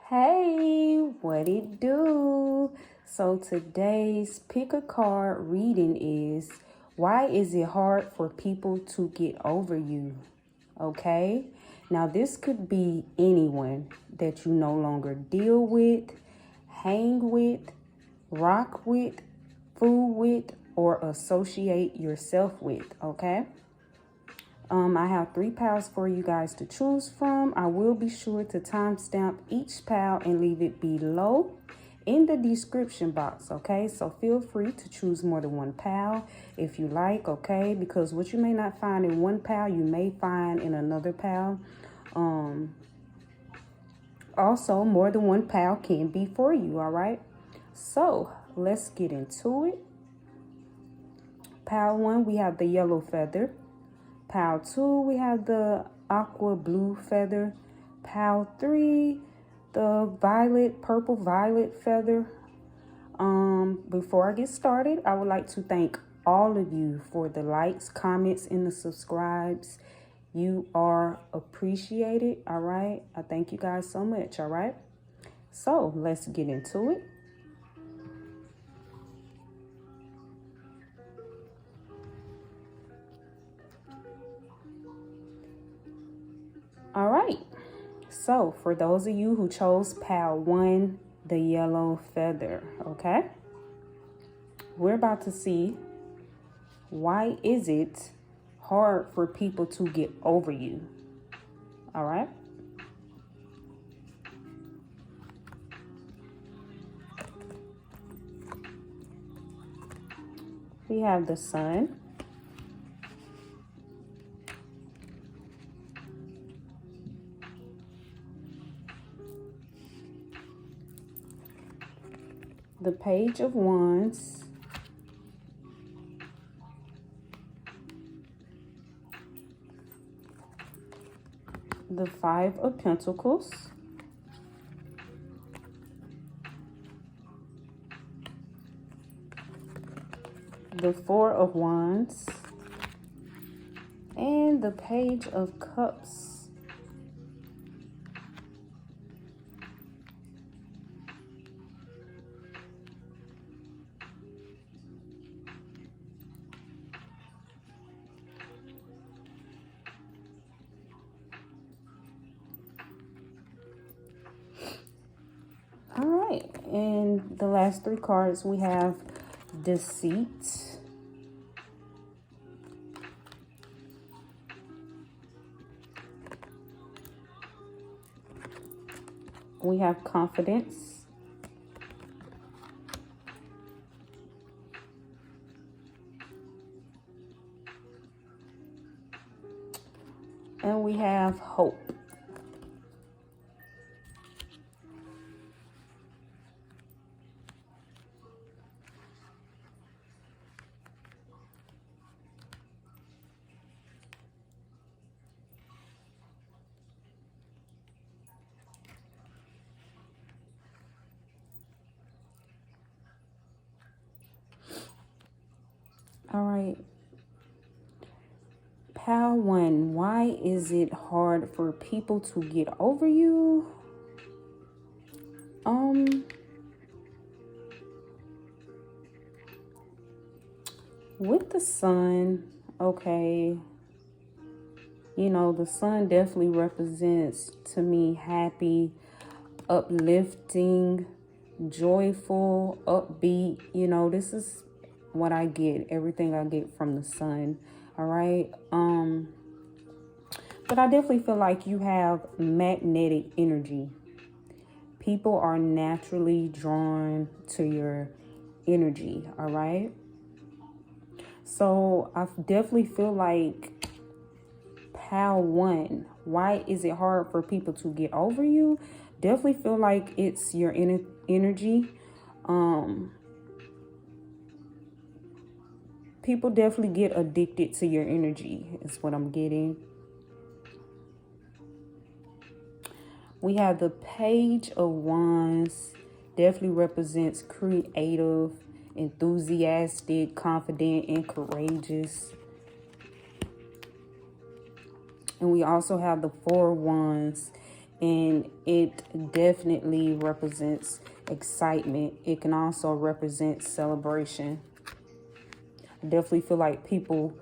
Hey, what it do? So today's pick a card reading is, why is it hard for people to get over you? Okay, now this could be anyone that you no longer deal with, hang with, rock with, fool with, or associate yourself with. Okay, I have 3 pals for you guys to choose from. I will be sure to timestamp each pal and leave it below in the description box, okay? So feel free to choose more than one pal if you like, okay? Because what you may not find in one pal, you may find in another pal. Also, more than one pal can be for you, all right? So let's get into it. Pal 1, we have the yellow feather. Pal 2, we have the aqua blue feather. Pal 3, the purple violet feather. Before I get started, I would like to thank all of you for the likes, comments, and the subscribes. You are appreciated, all right? I thank you guys so much, all right? So let's get into it. All right, so for those of you who chose pal 1, the yellow feather, okay? We're about to see, why is it hard for people to get over you? All right? We have the sun. The page of wands. The 5 of pentacles. The 4 of wands. And the page of cups. All right, and the last 3 cards, we have deceit, we have confidence, and we have hope. All right. Pal 1, why is it hard for people to get over you? With the sun, okay, you know, the sun definitely represents to me happy, uplifting, joyful, upbeat. You know, this is what I get, everything I get from the sun. All right. But I definitely feel like you have magnetic energy. People are naturally drawn to your energy. All right. So I definitely feel like pal 1, why is it hard for people to get over you? Definitely feel like it's your energy. People definitely get addicted to your energy, is what I'm getting. We have the page of wands. Definitely represents creative, enthusiastic, confident, and courageous. And we also have the 4 of wands. and it definitely represents excitement. It can also represent celebration. I definitely feel like people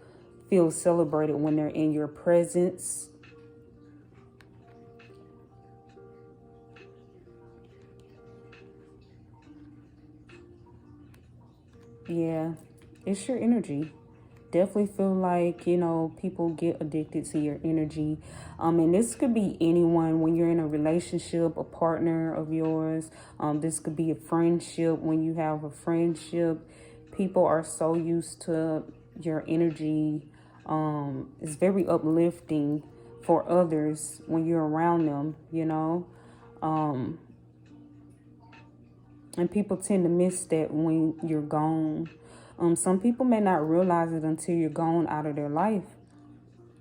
feel celebrated when they're in your presence. Yeah, it's your energy. Definitely feel like, people get addicted to your energy. And this could be anyone when you're in a relationship, a partner of yours. This could be a friendship when you have a friendship. People are so used to your energy. It's very uplifting for others when you're around them. And people tend to miss that when you're gone. Some people may not realize it until you're gone out of their life.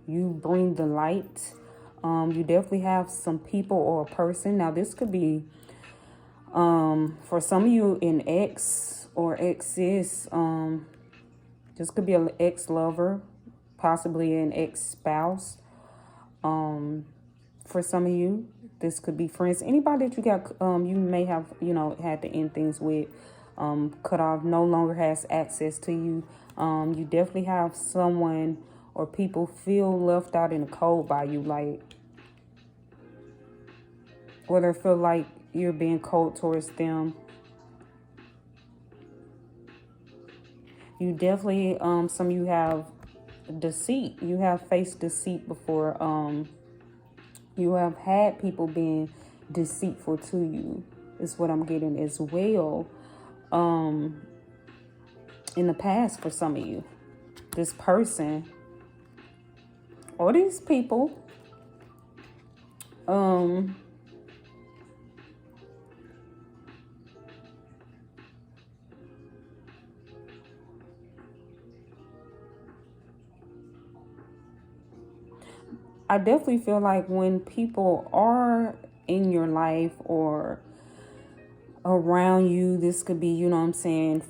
You bring the light. You definitely have some people or a person. Now, this could be, for some of you, an ex or exes. This could be an ex-lover, possibly an ex-spouse. For some of you, this could be friends. Anybody that you got, you may have, had to end things with, cut off, no longer has access to you. You definitely have someone or people feel left out in the cold by you, like, or they feel like you're being cold towards them. You definitely, some of you have deceit. You have faced deceit before. You have had people being deceitful to you, is what I'm getting as well. In the past, for some of you, this person or these people, I definitely feel like when people are in your life or around you, this could be,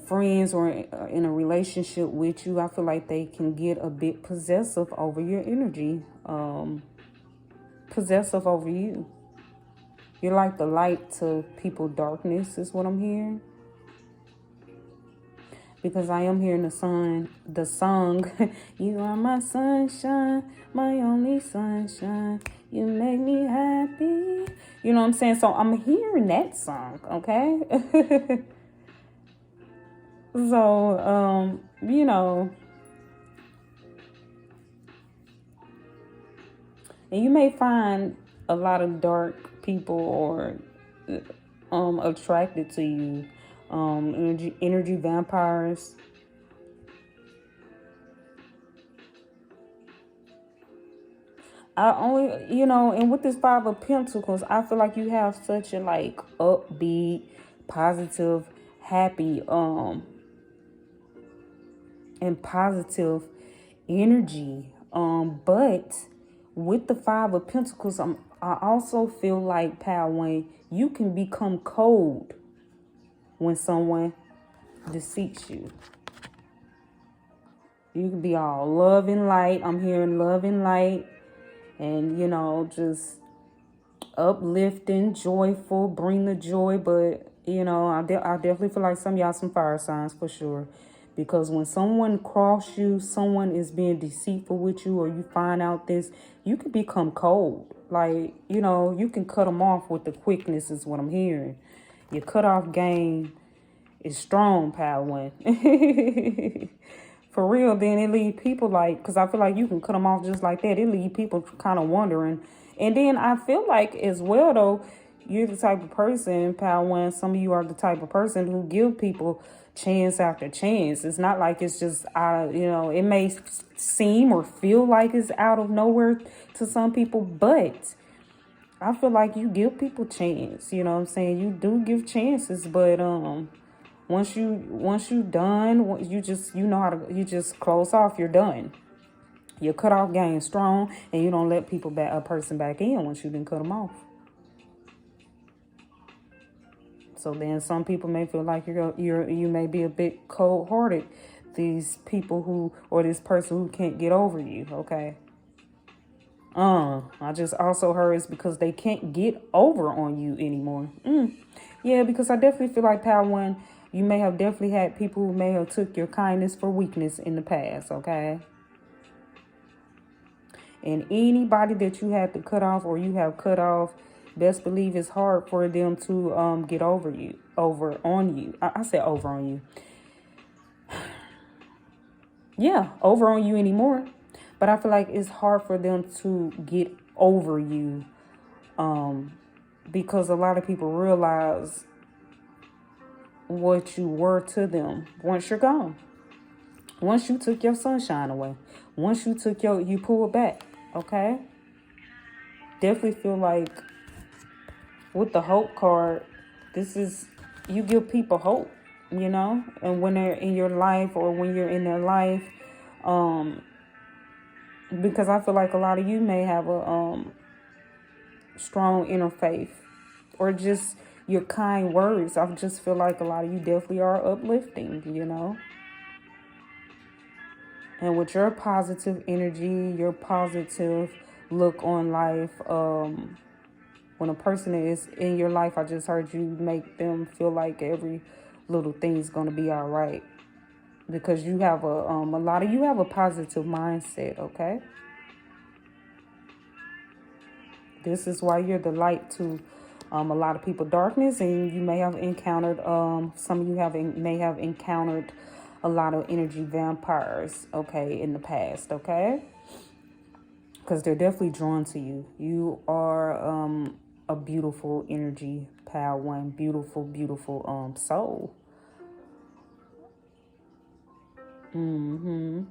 friends or in a relationship with you, I feel like they can get a bit possessive over your energy, possessive over you. You're like the light to people's darkness, is what I'm hearing. Because I am hearing the song, you are my sunshine, my only sunshine. You make me happy. You know what I'm saying? So I'm hearing that song, okay? So, and you may find a lot of dark people or attracted to you. Energy vampires. And with this Five of Pentacles, I feel like you have such a like upbeat, positive, happy, and positive energy. But with the Five of Pentacles, I also feel like, Pal Wayne, you can become cold when someone deceits you. You can be all love and light. I'm hearing love and light. And, just uplifting, joyful, bring the joy. But, I definitely feel like some of y'all some fire signs for sure. Because when someone cross you, someone is being deceitful with you, or you find out this, you can become cold. Like, you can cut them off with the quickness is what I'm hearing. Your cutoff game is strong, Pal One. For real, then it leave people like, because I feel like you can cut them off just like that. It leave people kind of wondering. And then I feel like as well, though, you're the type of person, Pal One, some of you are the type of person who give people chance after chance. It's not like it's just, it may seem or feel like it's out of nowhere to some people, but I feel like you give people chance. You know what I'm saying? You do give chances, but once you done, you just close off. You're done. Your cutoff game strong, and you don't let a person back in once you didn't cut them off. So then some people may feel like you may be a bit cold-hearted. These people or this person who can't get over you. Okay. I just also heard it's because they can't get over on you anymore. Yeah, because I definitely feel like Power One, you may have definitely had people who may have took your kindness for weakness in the past, okay? And anybody that you had to cut off or you have cut off, best believe it's hard for them to get over on you. I said over on you. Yeah, over on you anymore. But I feel like it's hard for them to get over you because a lot of people realize what you were to them once you're gone. Once you took your sunshine away. Once you pulled back, okay? Definitely feel like with the hope card, you give people hope, and when they're in your life or when you're in their life, because I feel like a lot of you may have a strong inner faith or just your kind words. I just feel like a lot of you definitely are uplifting, and with your positive energy, your positive look on life, when a person is in your life, I just heard you make them feel like every little thing's going to be all right. Because you have a lot of you have a positive mindset, okay? This is why you're the light to a lot of people darkness, and you may have encountered, some of you may have encountered a lot of energy vampires, okay, in the past, okay? Because they're definitely drawn to you. You are a beautiful energy, Power One, beautiful, beautiful soul. And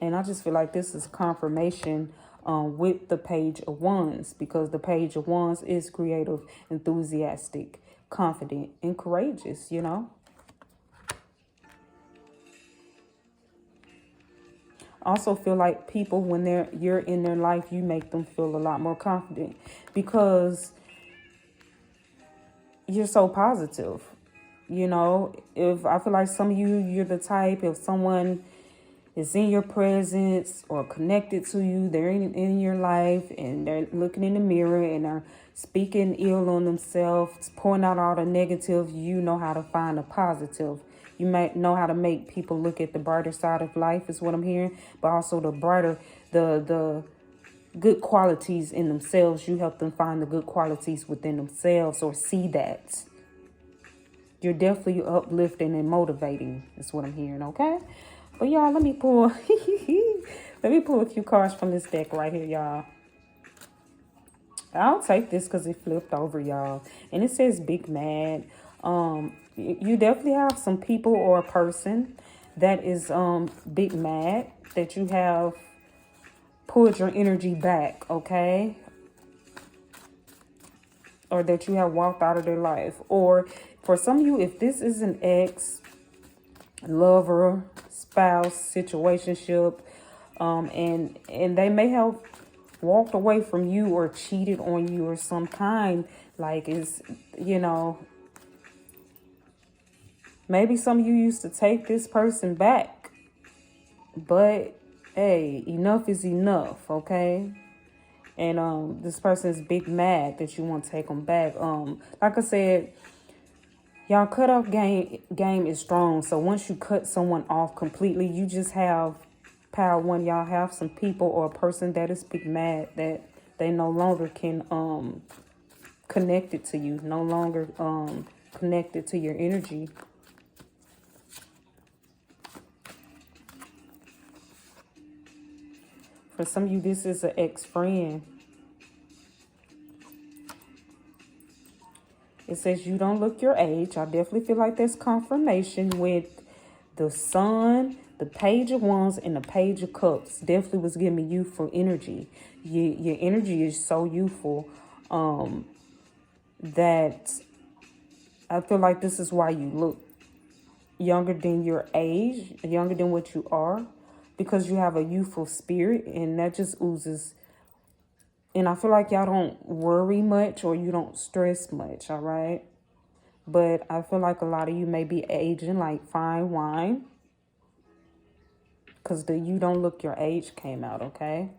I just feel like this is confirmation with the Page of Wands, because the Page of Wands is creative, enthusiastic, confident, and courageous, Also feel like people, when you're in their life, you make them feel a lot more confident because you're so positive. If I feel like some of you're the type, if someone is in your presence or connected to you, they're in your life and they're looking in the mirror and are speaking ill on themselves, pouring out all the negative, you know how to find a positive. You might know how to make people look at the brighter side of life is what I'm hearing, but also the good qualities in themselves. You help them find the good qualities within themselves or see that. You're definitely uplifting and motivating is what I'm hearing, okay? But y'all, let me pull a few cards from this deck right here, y'all. I'll take this because it flipped over, y'all. And it says Big Mad. You definitely have some people or a person that is big mad that you have pulled your energy back, okay? Or that you have walked out of their life. Or for some of you, if this is an ex, lover, spouse, situationship, and they may have walked away from you or cheated on you or some kind, like is, maybe some of you used to take this person back, but hey, enough is enough, okay? And this person is big mad that you want to take them back. Like I said, y'all cutoff game is strong. So once you cut someone off completely, you just have Power One. Y'all have some people or a person that is big mad that they no longer can connect it to you, no longer connected to your energy. For some of you, this is an ex-friend. It says you don't look your age. I definitely feel like there's confirmation with the Sun, the Page of Wands, and the Page of Cups. Definitely was giving me youthful energy. Your energy is so youthful that I feel like this is why you look younger than your age, younger than what you are, because you have a youthful spirit, and that just oozes. And I feel like y'all don't worry much or you don't stress much, all right? But I feel like a lot of you may be aging like fine wine. because the You Don't Look Your Age came out, okay?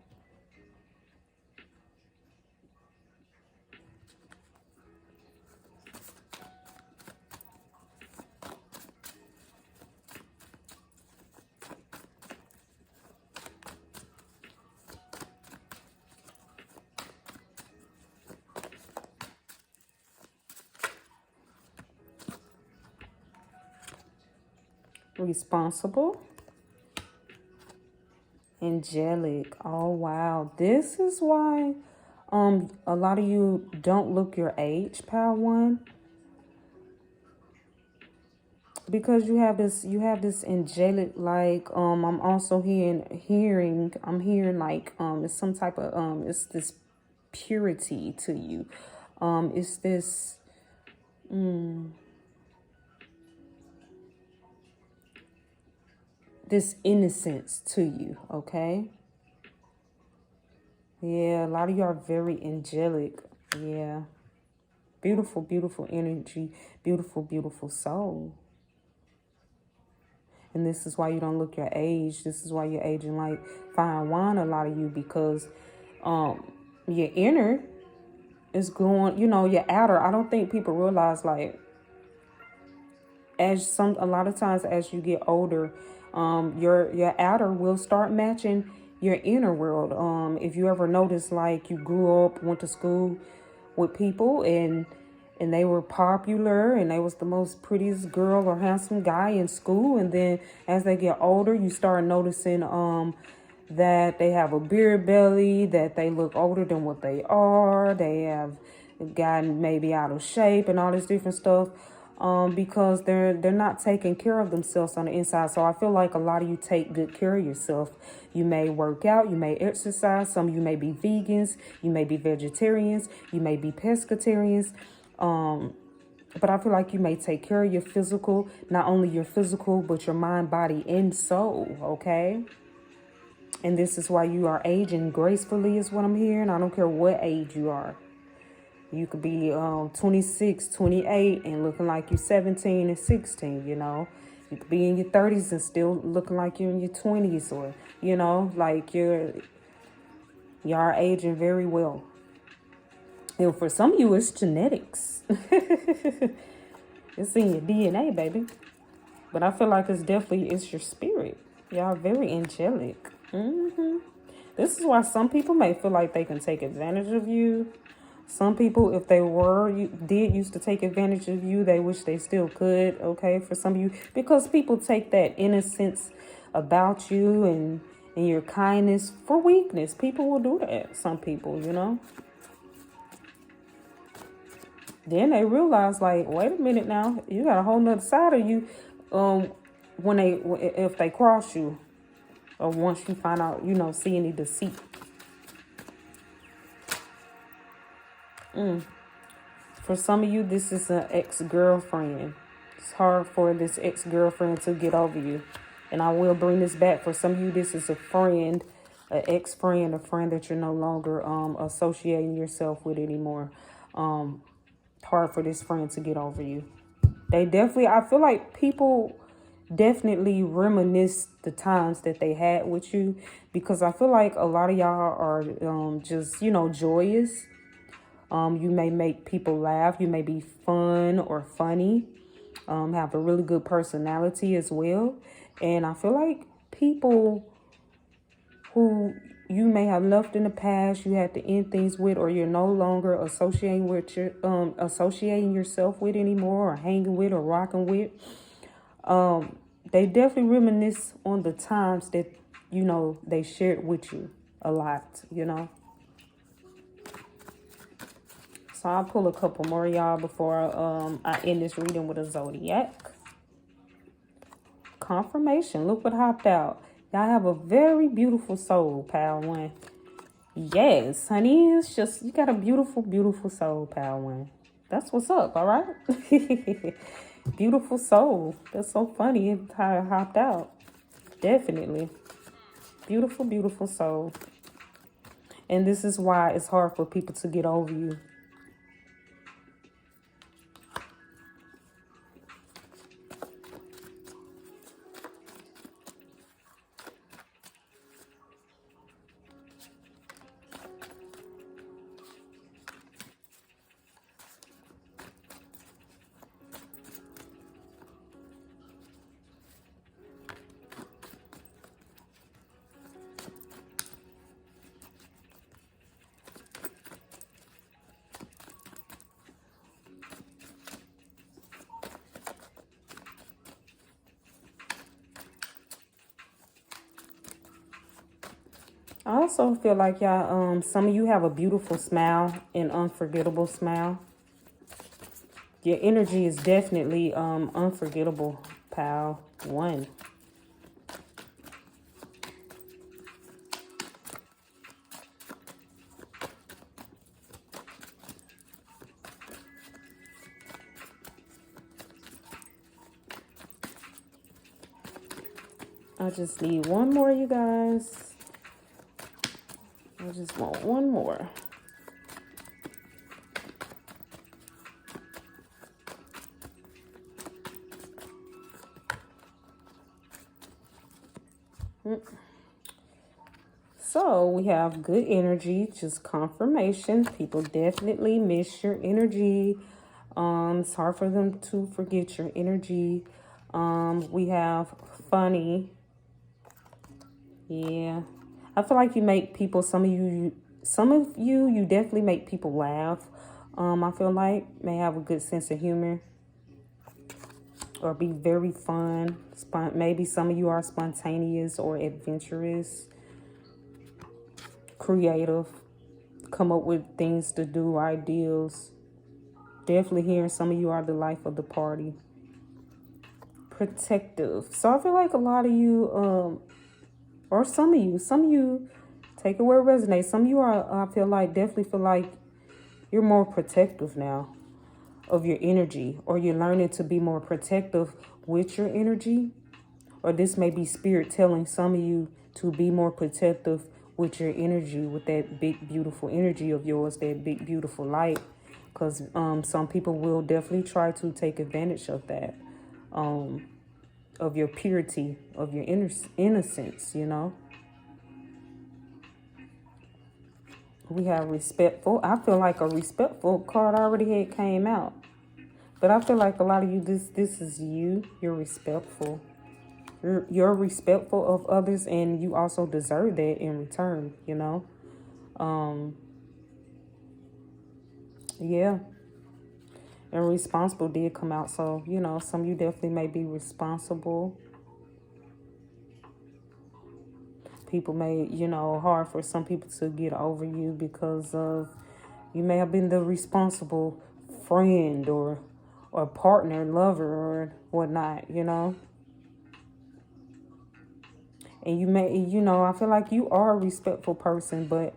Responsible. Angelic. Oh, wow. This is why a lot of you don't look your age, Pile 1. Because you have this angelic, like, I'm also hearing like, it's some type of, it's this purity to you. It's this, this innocence to you, okay? Yeah, a lot of you are very angelic. Yeah. Beautiful, beautiful energy. Beautiful, beautiful soul. And this is why you don't look your age. This is why you're aging like fine wine, a lot of you, because your inner is going, you know, your outer. I don't think people realize, like, a lot of times as you get older, your outer will start matching your inner world. If you ever notice, like, you grew up, went to school with people and they were popular and they was the most prettiest girl or handsome guy in school, and then as they get older you start noticing that they have a beer belly, that they look older than what they are, they have gotten maybe out of shape and all this different stuff, because they're not taking care of themselves on the inside. So I feel like a lot of you take good care of yourself. You may work out, you may exercise, some of you may be vegans, you may be vegetarians, you may be pescatarians, but I feel like you may take care of your physical, not only your physical, but your mind, body, and soul, okay? And this is why you are aging gracefully is what I'm hearing. I don't care what age you are. You could be 26, 28 and looking like you're 17 and 16, you know. You could be in your 30s and still looking like you're in your 20s, or, you know, like you are aging very well. And for some of you, it's genetics. It's in your DNA, baby. But I feel like it's your spirit. Y'all very angelic. This is why some people may feel like they can take advantage of you. Some people, if they used to take advantage of you, they wish they still could, okay? For some of you, because people take that innocence about you and your kindness for weakness. People will do that. Some people, you know. Then they realize, like, wait a minute now, you got a whole nother side of you if they cross you, or once you find out, you know, see any deceit. For some of you, this is an ex-girlfriend. It's hard for this ex-girlfriend to get over you. And I will bring this back. For some of you, this is a friend, an ex-friend, a friend that you're no longer associating yourself with anymore. Hard for this friend to get over you. I feel like people definitely reminisce the times that they had with you, because I feel like a lot of y'all are just, you know, joyous. You may make people laugh. You may be fun or funny. Have a really good personality as well. And I feel like people who you may have left in the past, you had to end things with, or you're no longer associating yourself with anymore, or hanging with, or rocking with. They definitely reminisce on the times that, you know, they shared with you a lot, you know. So I'll pull a couple more, y'all, before I end this reading with a zodiac. Confirmation. Look what hopped out. Y'all have a very beautiful soul, Pile 1. Yes, honey. It's just, you got a beautiful, beautiful soul, Pile 1. That's what's up, all right? Beautiful soul. That's so funny how it hopped out. Definitely. Beautiful, beautiful soul. And this is why it's hard for people to get over you. I also feel like y'all, some of you have a beautiful smile, an unforgettable smile. Your energy is definitely unforgettable, pal. One. I just need one more, you guys. I just want one more. So we have good energy, just confirmation. People definitely miss your energy. It's hard for them to forget your energy. We have funny. Yeah. I feel like you make people, some of you definitely make people laugh. I feel like may have a good sense of humor or be very fun. Maybe some of you are spontaneous or adventurous, creative, come up with things to do, ideals. Definitely hearing some of you are the life of the party. Protective. So I feel like a lot of you, or some of you, take it where it resonates. Some of you are, I feel like, definitely feel like you're more protective now of your energy, or you're learning to be more protective with your energy. Or this may be spirit telling some of you to be more protective with your energy, with that big, beautiful energy of yours, that big, beautiful light. Because some people will definitely try to take advantage of that, of your purity, of your innocence, you know. We have respectful. I feel like a respectful card already had came out. But I feel like a lot of you, this is you. You're respectful. You're respectful of others, and you also deserve that in return, you know. Yeah. And responsible did come out. So, you know, some of you definitely may be responsible. People may, you know, hard for some people to get over you because of, you may have been the responsible friend or partner, lover or whatnot, you know. And you may, you know, I feel like you are a respectful person, but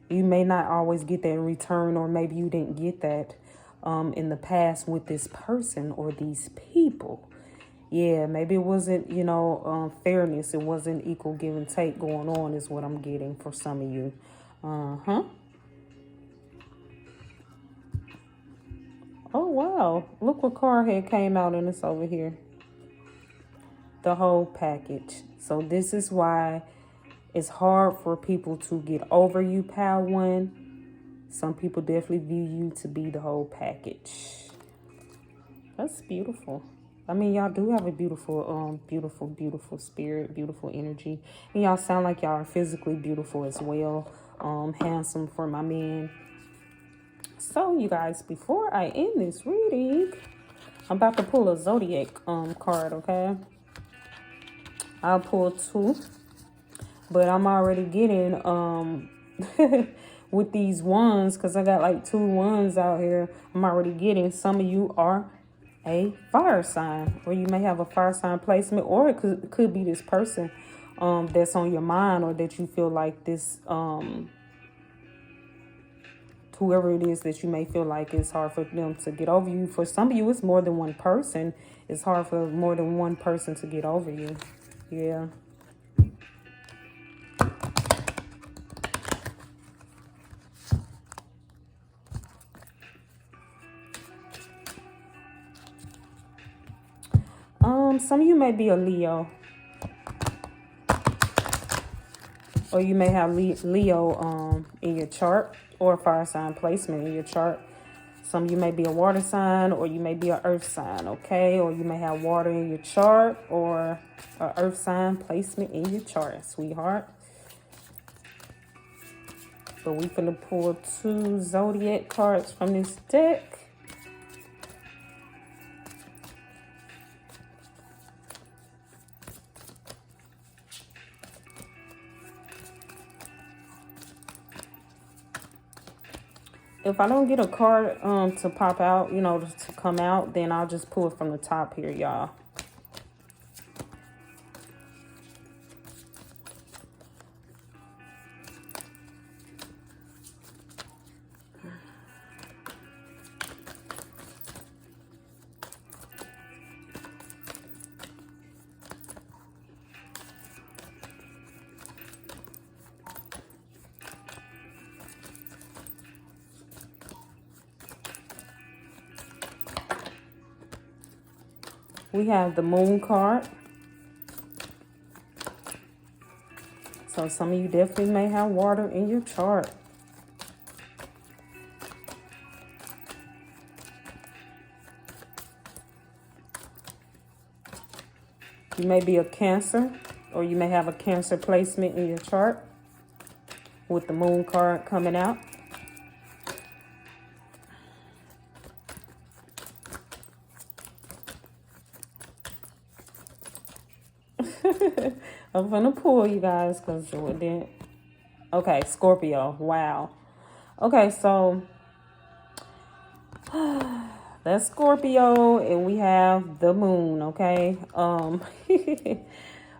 you may not always get that in return, or maybe you didn't get that in the past with this person or these people. Yeah, maybe it wasn't, you know, fairness. It wasn't equal give and take going on is what I'm getting for some of you. Uh-huh. Oh, wow. Look what card had came out and it's over here. The whole package. So this is why it's hard for people to get over you, pal one. Some people definitely view you to be the whole package. That's beautiful. I mean, y'all do have a beautiful, beautiful spirit, beautiful energy. And y'all sound like y'all are physically beautiful as well. Handsome for my men. So, you guys, before I end this reading, I'm about to pull a zodiac card, okay? I'll pull two. But I'm already getting with these ones, because I got like 2 ones out here. I'm already getting some of you are a fire sign, or you may have a fire sign placement, or it could be this person that's on your mind, or that you feel like this whoever it is that you may feel like it's hard for them to get over you. For some of you, it's more than one person. It's hard for more than one person to get over you. Yeah. Some of you may be a Leo, or you may have Leo in your chart, or a fire sign placement in your chart. Some of you may be a water sign, or you may be an earth sign, okay? Or you may have water in your chart, or an earth sign placement in your chart, sweetheart. So we finna pull 2 zodiac cards from this deck. If I don't get a card to pop out, you know, to come out, then I'll just pull it from the top here, y'all. We have the Moon card. So some of you definitely may have water in your chart. You may be a Cancer, or you may have a Cancer placement in your chart with the Moon card coming out. I'm gonna pull you guys because it didn't. Okay, Scorpio. Wow. Okay, so that's Scorpio, and we have the Moon. Okay. Oh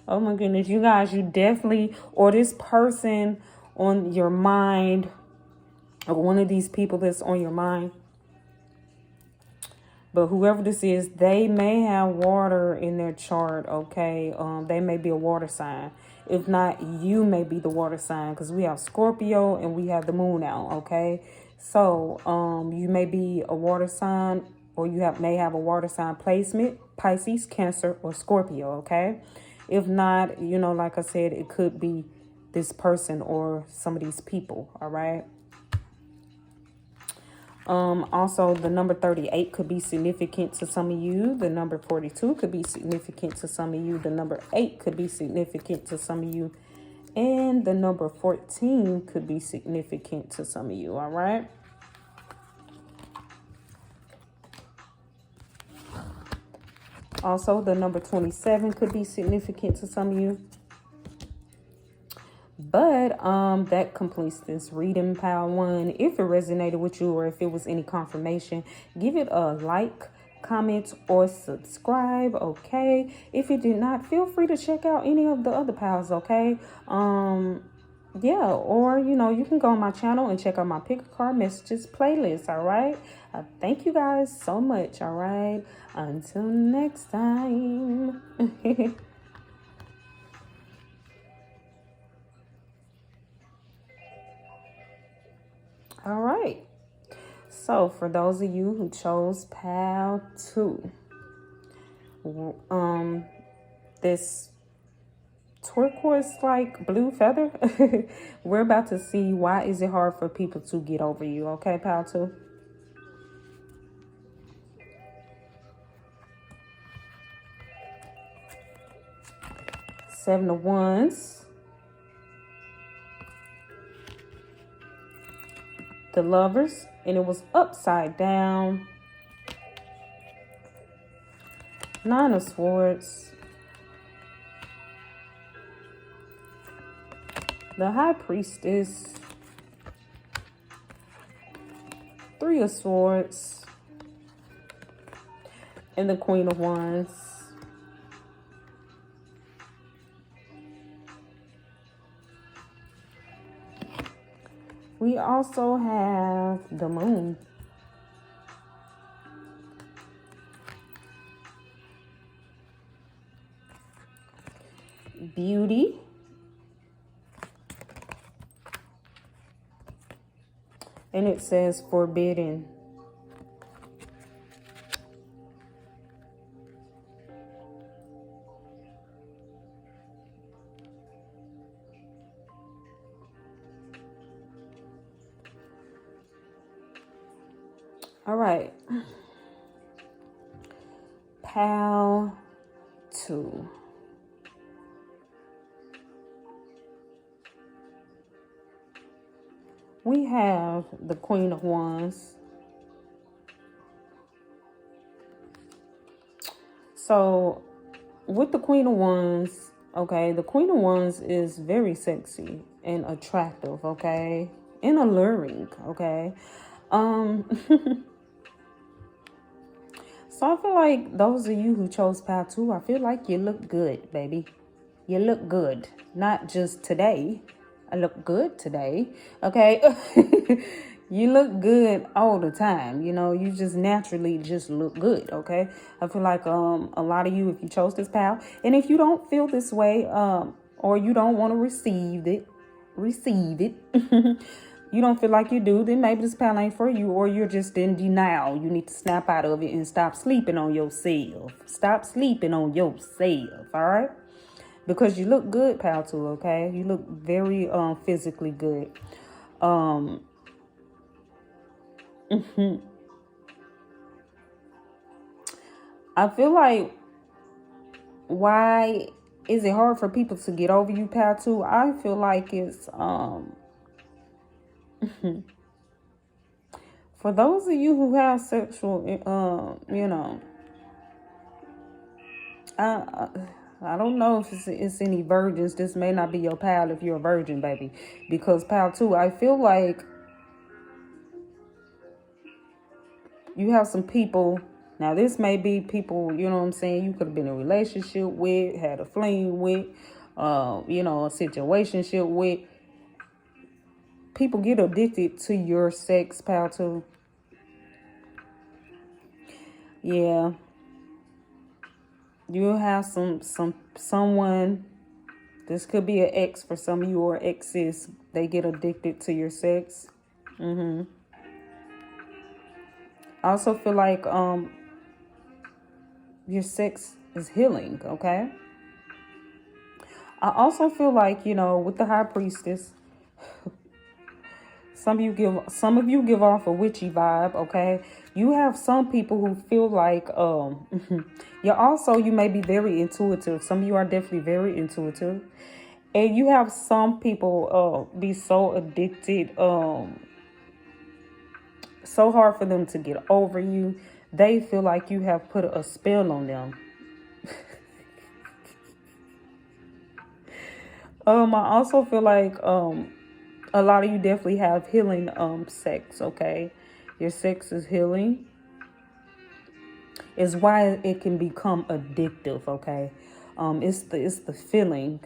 my goodness, you guys, you definitely, or this person on your mind, or one of these people that's on your mind. But whoever this is, they may have water in their chart, okay? They may be a water sign. If not, you may be the water sign because we have Scorpio and we have the Moon out, okay? So you may be a water sign, or you may have a water sign placement, Pisces, Cancer, or Scorpio, okay? If not, you know, like I said, it could be this person or some of these people, all right? Also, the number 38 could be significant to some of you. The number 42 could be significant to some of you. The number 8 could be significant to some of you. And the number 14 could be significant to some of you, all right? Also, the number 27 could be significant to some of you. But that completes this reading, pile one. If it resonated with you, or if it was any confirmation, give it a like, comment, or subscribe, okay? If it did not, feel free to check out any of the other piles, okay? Yeah, or, you know, you can go on my channel and check out my pick a card messages playlist, all right? Thank you guys so much, all right? Until next time. All right. So for those of you who chose pile 2, this turquoise like blue feather, we're about to see why is it hard for people to get over you, okay, pile 2? Seven of Wands, the Lovers, and it was upside down. Nine of Swords, the High Priestess, Three of Swords, and the Queen of Wands. We also have the Moon. Beauty. And it says forbidden. All right. Pile 2. We have the Queen of Wands. So with the Queen of Wands, okay, the Queen of Wands is very sexy and attractive, okay, and alluring, okay. Um, so I feel like those of you who chose pile 2, I feel like you look good, baby. You look good. Not just today. I look good today. Okay. You look good all the time. You know, you just naturally just look good. Okay. I feel like a lot of you, if you chose this pal, and if you don't feel this way, or you don't want to receive it, you don't feel like you do, then maybe this pal ain't for you, or you're just in denial. You need to snap out of it and stop sleeping on yourself. Stop sleeping on yourself. All right. Because you look good, pal 2, okay? You look very physically good. I feel like, why is it hard for people to get over you, pal 2? I feel like it's for those of you who have sexual you know, I don't know if it's any virgins. This may not be your pal if you're a virgin, baby. Because pal 2, I feel like you have some people. Now, this may be people, you know what I'm saying, you could have been in a relationship with, had a fling with, you know, a situationship with. People get addicted to your sex, pal 2. Yeah. You have someone, this could be an ex for some of you, or exes. They get addicted to your sex. I also feel like your sex is healing, okay? I also feel like, you know, with the high priestess, some of you give off a witchy vibe, okay? You have some people who feel like you may be very intuitive. Some of you are definitely very intuitive. And you have some people be so addicted, so hard for them to get over you. They feel like you have put a spell on them. I also feel like a lot of you definitely have healing sex, okay? Your sex is healing. Is why it can become addictive, okay? It's the feeling.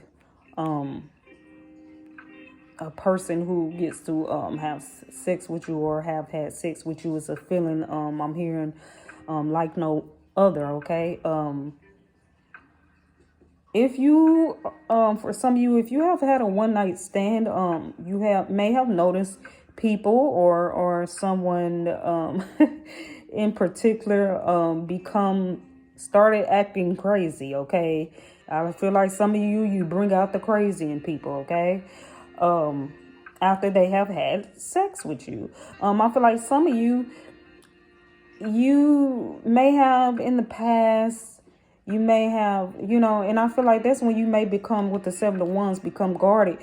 A person who gets to have sex with you or have had sex with you is a feeling I'm hearing like no other, okay? If you for some of you, if you have had a one-night stand, you may have noticed people or someone in particular started acting crazy, okay? I feel like some of you bring out the crazy in people, okay? After they have had sex with you. I feel like some of you may have in the past, you may have, you know, and I feel like that's when you may become, with the 7 of Wands, become guarded.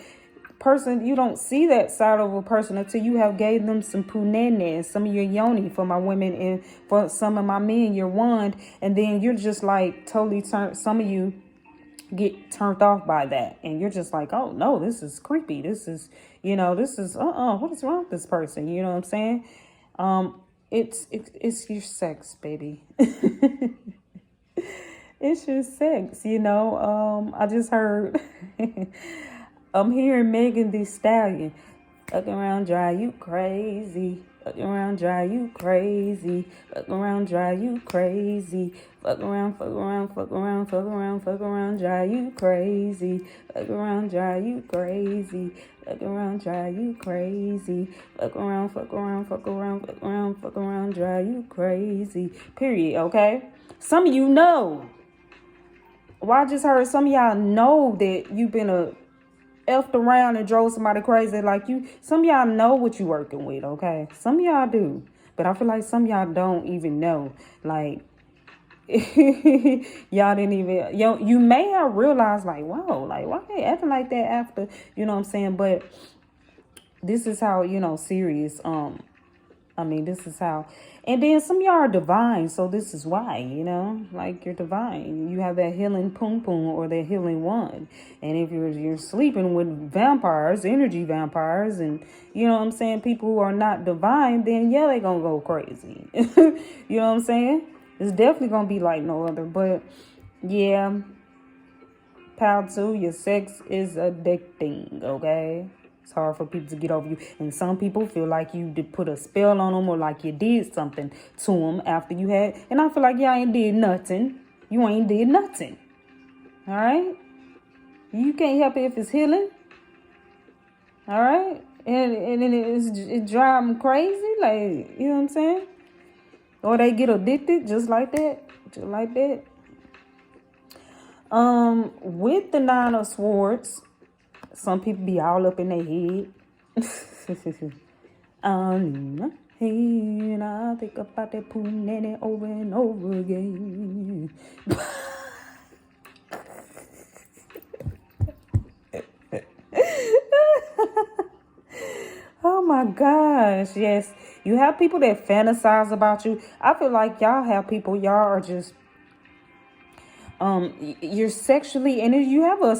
Person, you don't see that side of a person until you have gave them some punene, some of your yoni, for my women, and for some of my men, your wand, and then you're just like totally turned. Some of you get turned off by that, and you're just like, oh no, this is creepy. This is, you know, this is what is wrong with this person? You know what I'm saying? It's your sex, baby. It's your sex, you know. I just heard I'm hearing Megan Thee Stallion. Fuck around, drive you crazy. Fuck around, drive you crazy. Fuck around, drive you crazy. Fuck around, fuck around, fuck around, fuck around, fuck around, drive you crazy. Fuck around, drive you crazy. Fuck around, drive you crazy. Fuck around, fuck around, fuck around, fuck around, fuck around, drive you crazy. Period, okay? Some of you know. Well, I just heard some of y'all know that you've been effed around and drove somebody crazy like you. Some of y'all know what you working with, okay? Some of y'all do. But I feel like some of y'all don't even know. Like, y'all didn't even, you may have realized, like, whoa, like, why they acting like that after, you know what I'm saying? But this is how, you know, serious I mean, this is how. And then some of y'all are divine, so this is why, like you're divine. You have that healing poom poom or that healing wand. And if you're sleeping with vampires, energy vampires, and you know what I'm saying, people who are not divine, then yeah, they gonna go crazy. You know what I'm saying? It's definitely gonna be like no other. But yeah, pal two, your sex is addicting, okay? It's hard for people to get over you. And some people feel like you did put a spell on them or like you did something to them after you had. And I feel like y'all ain't did nothing. You ain't did nothing. All right? You can't help it if it's healing. All right? And it drive them crazy. Like, you know what I'm saying? Or they get addicted just like that. Just like that. With the Nine of Swords, some people be all up in their head. And I think about that poo nanny over and over again. Oh my gosh, yes. You have people that fantasize about you. I feel like y'all have people, y'all are just you're sexually, and you have a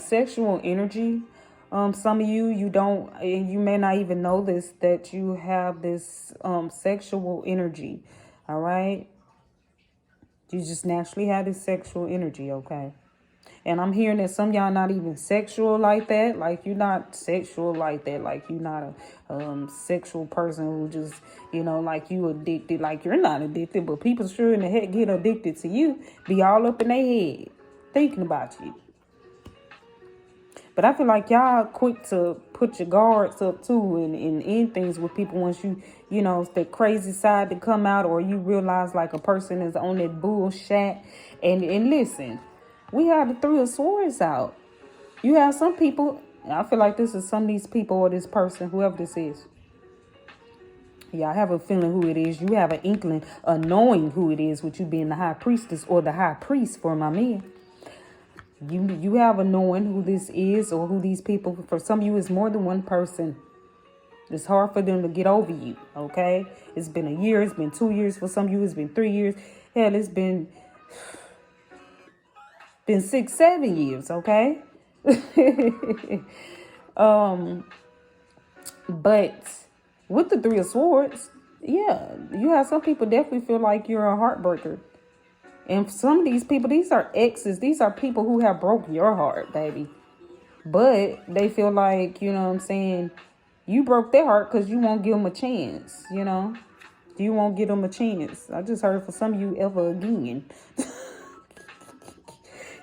sexual energy. Some of you don't, you may not even know this, that you have this sexual energy. All right, you just naturally have this sexual energy. Okay. And I'm hearing that some of y'all not even sexual like that. Like, you're not sexual like that. Like, you're not a sexual person who just, like, you addicted. Like, you're not addicted. But people sure in the heck get addicted to you. Be all up in their head thinking about you. But I feel like y'all quick to put your guards up, too, and end things with people once you, the crazy side to come out, or you realize, like, a person is on that bullshit. And listen, we have the Three of Swords out. You have some people, I feel like this is some of these people or this person, whoever this is. Yeah, I have a feeling who it is. You have an inkling, a knowing who it is, with you being the high priestess or the high priest for my men. You have a knowing who this is or who these people, for some of you, is more than one person. It's hard for them to get over you, okay? It's been a year, it's been 2 years. For some of you, it's been 3 years. Hell, it's been 6, 7 years, okay? But with the Three of Swords, yeah, you have some people definitely feel like you're a heartbreaker. And some of these people, these are exes. These are people who have broke your heart, baby. But they feel like, you know what I'm saying, you broke their heart because you won't give them a chance, You won't give them a chance. I just heard for some of you, ever again.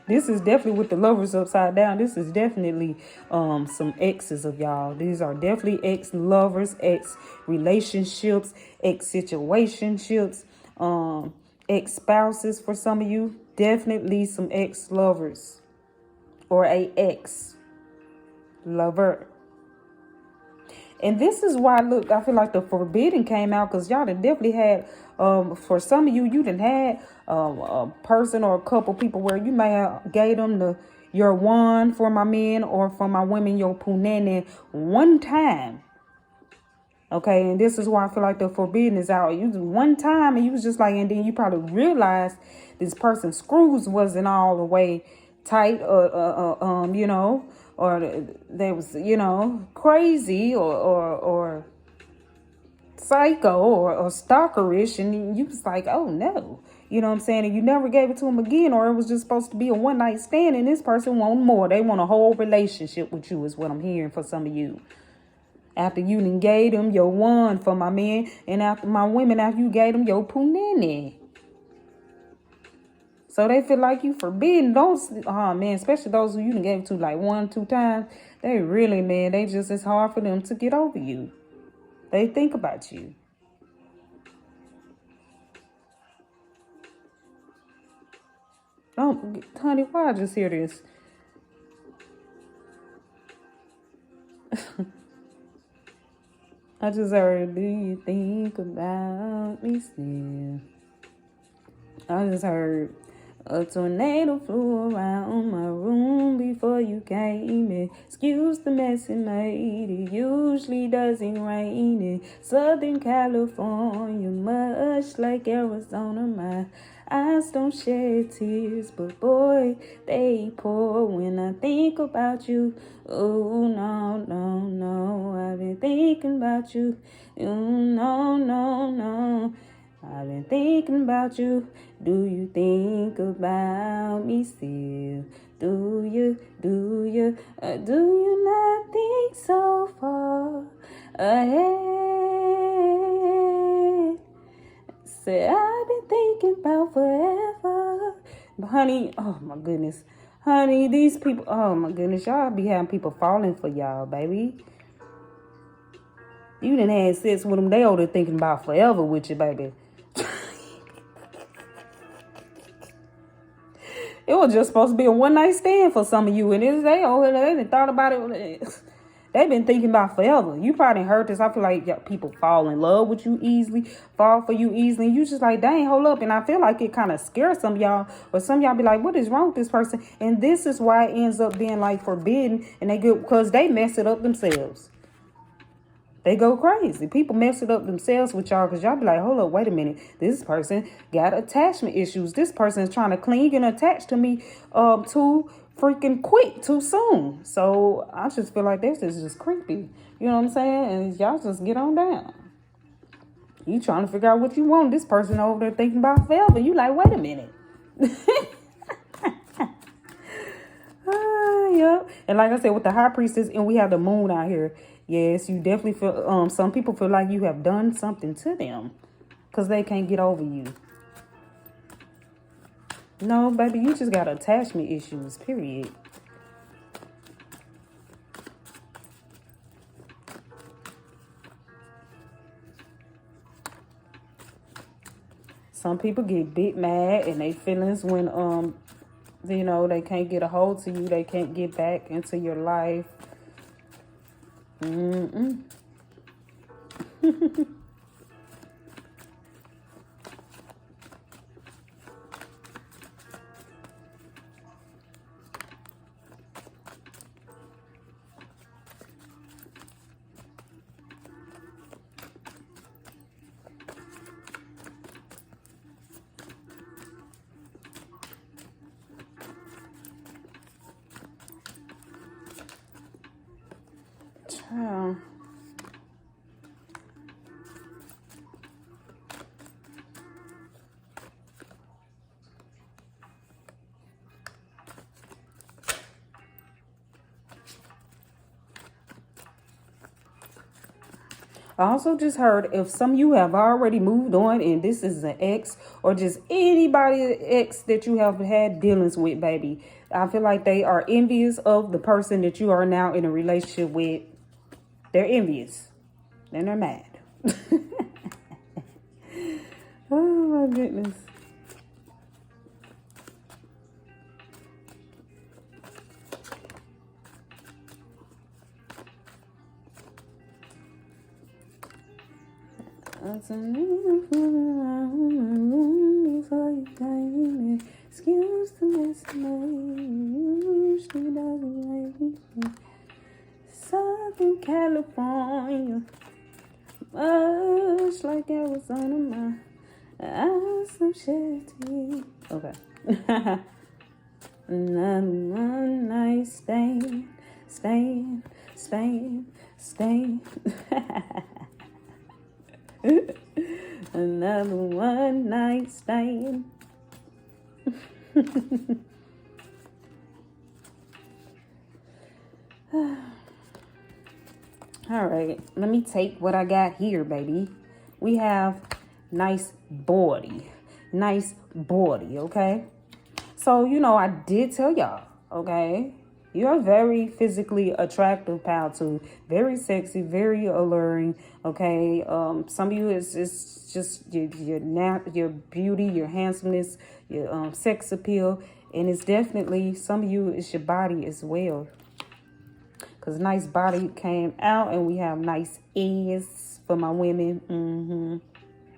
This is definitely with the Lovers upside down. This is definitely some exes of y'all. These are definitely ex-lovers, ex-relationships, ex-situationships, ex-spouses for some of you. Definitely some ex-lovers or a ex-lover. And this is why, look, I feel like the forbidden came out, because y'all done definitely had, for some of you, you done had a person or a couple people where you may have gave them your wand for my men, or for my women, your punene one time. Okay, and this is why I feel like the forbidden is out. You one time, and you was just like, and then you probably realized this person's screws wasn't all the way tight, or they was, crazy or psycho or stalkerish, and you was like, oh no, you know what I'm saying, and you never gave it to him again, or it was just supposed to be a one night stand, and this person want more. They want a whole relationship with you, is what I'm hearing for some of you. After you done gave them your wand for my men, and after my women, after you gave them your punene. So they feel like you forbidden. Those, man, especially those who you done gave it to like 1, 2 times. They really, man, they just, it's hard for them to get over you. They think about you. Oh, honey, why I just hear this? I just heard, do you think about me still? I just heard, A tornado flew around my room before you came. Excuse the mess it made. It usually doesn't rain in Southern California, much like Arizona. My eyes don't shed tears, but boy, they pour when I think about you. Oh, no, no, no, I've been thinking about you. Oh, no, no, no. I've been thinking about you. Do you think about me still? Do you not think so far ahead? Say I've been thinking about forever. But honey, oh my goodness. Honey, these people, oh my goodness, y'all be having people falling for y'all, baby. You done had sex with them, they older thinking about forever with you, baby. It was just supposed to be a one-night stand for some of you, and they done thought about it. They've been thinking about forever. You probably heard this. I feel like people fall in love with you easily, fall for you easily. And you just like, dang, hold up. And I feel like it kind of scares some of y'all. Or some of y'all be like, what is wrong with this person? And this is why it ends up being like forbidden. And they go, because they mess it up themselves. They go crazy. People mess it up themselves with y'all because y'all be like, hold up, wait a minute. This person got attachment issues. This person is trying to cling and attach to me too freaking quick, too soon. So I just feel like this is just creepy. You know what I'm saying? And y'all just get on down. You trying to figure out what you want. This person over there thinking about forever. You like, wait a minute. Yep. And like I said, with the high priestess, and we have the moon out here. Yes, you definitely feel, some people feel like you have done something to them because they can't get over you. No, baby, you just got attachment issues, period. Some people get big mad and they feelings when, you know, they can't get a hold to you. They can't get back into your life. Child. I also just heard if some of you have already moved on and this is an ex or just anybody ex that you have had dealings with, baby. I feel like they are envious of the person that you are now in a relationship with. They're envious and they're mad. Oh my goodness. Before you came in, excuse the mess I made. Usually doesn't rain. Southern California, much like Arizona, my eyes some shitty. Okay. Another one night stand. Another one night stand. All right, let me take what I got here, baby. We have nice body, okay? So, you know, I did tell y'all, okay? You're very physically attractive, pal, too. Very sexy, very alluring, okay? Some of you is just your beauty, your handsomeness, your sex appeal. And it's definitely, some of you, it's your body as well. Because nice body came out and we have nice ass for my women.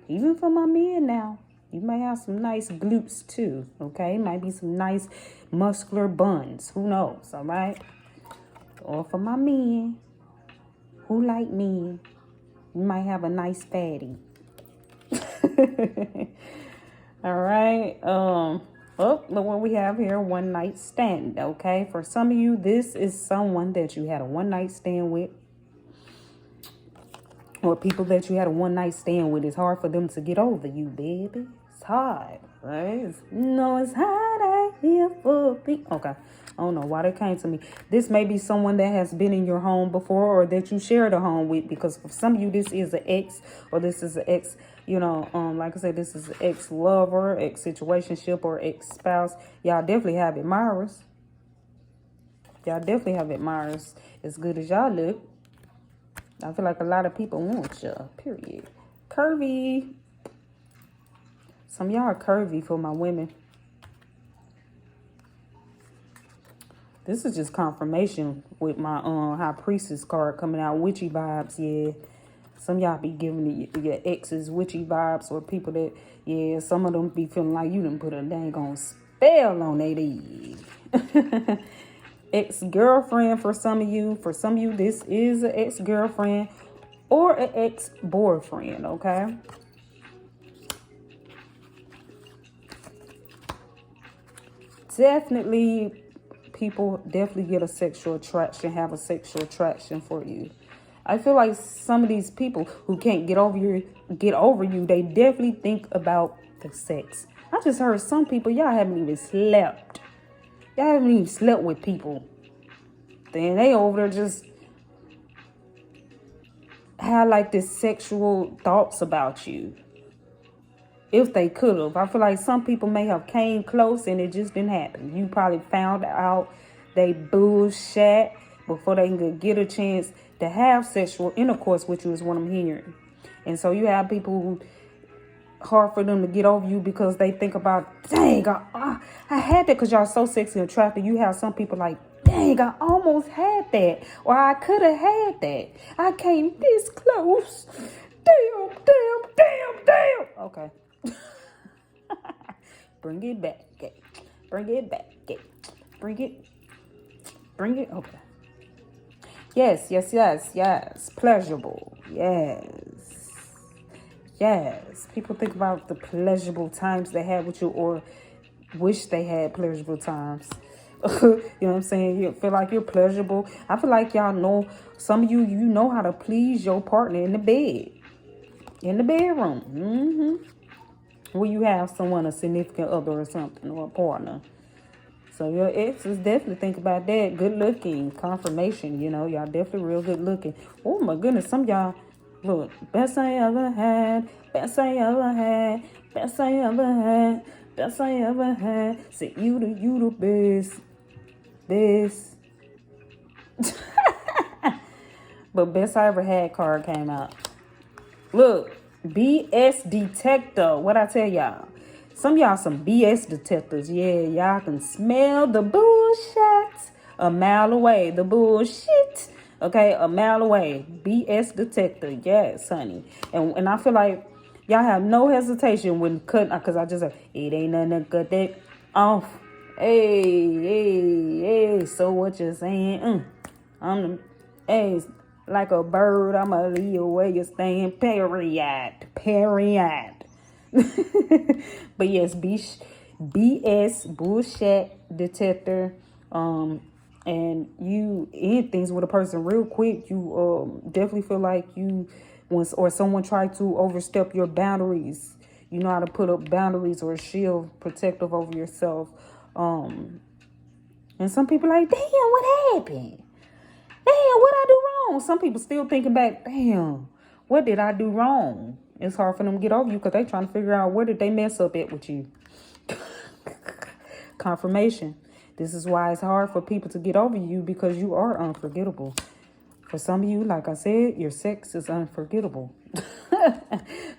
Even for my men now. You may have some nice glutes too, okay? Might be some nice muscular buns. Who knows, all right? Or for my men who like men, you might have a nice fatty. All right. Oh, look what we have here. One night stand, okay? For some of you, this is someone that you had a one night stand with. Or people that you had a one night stand with. It's hard for them to get over you, baby. It's hard, right? It's hard out here for people. Okay. I don't know why that came to me. This may be someone that has been in your home before or that you shared a home with, because for some of you, this is an ex, or this is an ex, like I said, this is an ex-lover, ex-situationship, or ex-spouse. Y'all definitely have admirers. Y'all definitely have admirers. As good as y'all look, I feel like a lot of people want y'all, period. Curvy. Some of y'all are curvy for my women. This is just confirmation with my High Priestess card coming out. Witchy vibes, yeah. Some of y'all be giving your exes witchy vibes, or people that, yeah, some of them be feeling like you done put a dang on spell on their leg. Ex-girlfriend for some of you. For some of you, this is an ex-girlfriend or an ex-boyfriend, okay? Definitely, people definitely get a sexual attraction, have a sexual attraction for you. I feel like some of these people who can't get over you, they definitely think about the sex. I just heard some people, y'all haven't even slept. Y'all haven't even slept with people. Then they over there just have like this sexual thoughts about you. If they could have. I feel like some people may have came close and it just didn't happen. You probably found out they bullshit before they could get a chance to have sexual intercourse with you, is what I'm hearing. And so you have people who hard for them to get over you because they think about, dang, I had that, because y'all so sexy and attractive. You have some people like, dang, I almost had that, or I could have had that. I came this close. Damn. Okay. Bring it back. Bring it back. Bring it. Okay. Yes. Pleasurable. Yes. People think about the pleasurable times they had with you, or wish they had pleasurable times. You know what I'm saying? You feel like you're pleasurable. I feel like y'all know, some of you know how to please your partner in the bed. In the bedroom. Where you have someone, a significant other or something, or a partner. So your exes definitely think about that. Good looking. Confirmation, y'all definitely real good looking. Oh my goodness, some of y'all, look, best I ever had. Best I ever had. Best I ever had. Best I ever had. Say you the best. Best. But best I ever had card came out. Look, BS detector. What I tell y'all? Some of y'all some BS detectors. Yeah, y'all can smell the bullshit a mile away. The bullshit, okay, a mile away. BS detector. Yes, honey. And I feel like y'all have no hesitation when cutting, because I just said, it ain't nothing to cut that off. Hey. So what you saying? Hey, like a bird, I'ma leave where you stand. Period. But yes, BS bullshit detector. And you end things with a person real quick. You definitely feel like or someone tried to overstep your boundaries. You know how to put up boundaries or a shield protective over yourself. And some people like, damn, what happened? Damn, what I do wrong? Some people still thinking back, damn, what did I do wrong? It's hard for them to get over you because they trying to figure out where did they mess up at with you. Confirmation. This is why it's hard for people to get over you, because you are unforgettable. For some of you, like I said, your sex is unforgettable.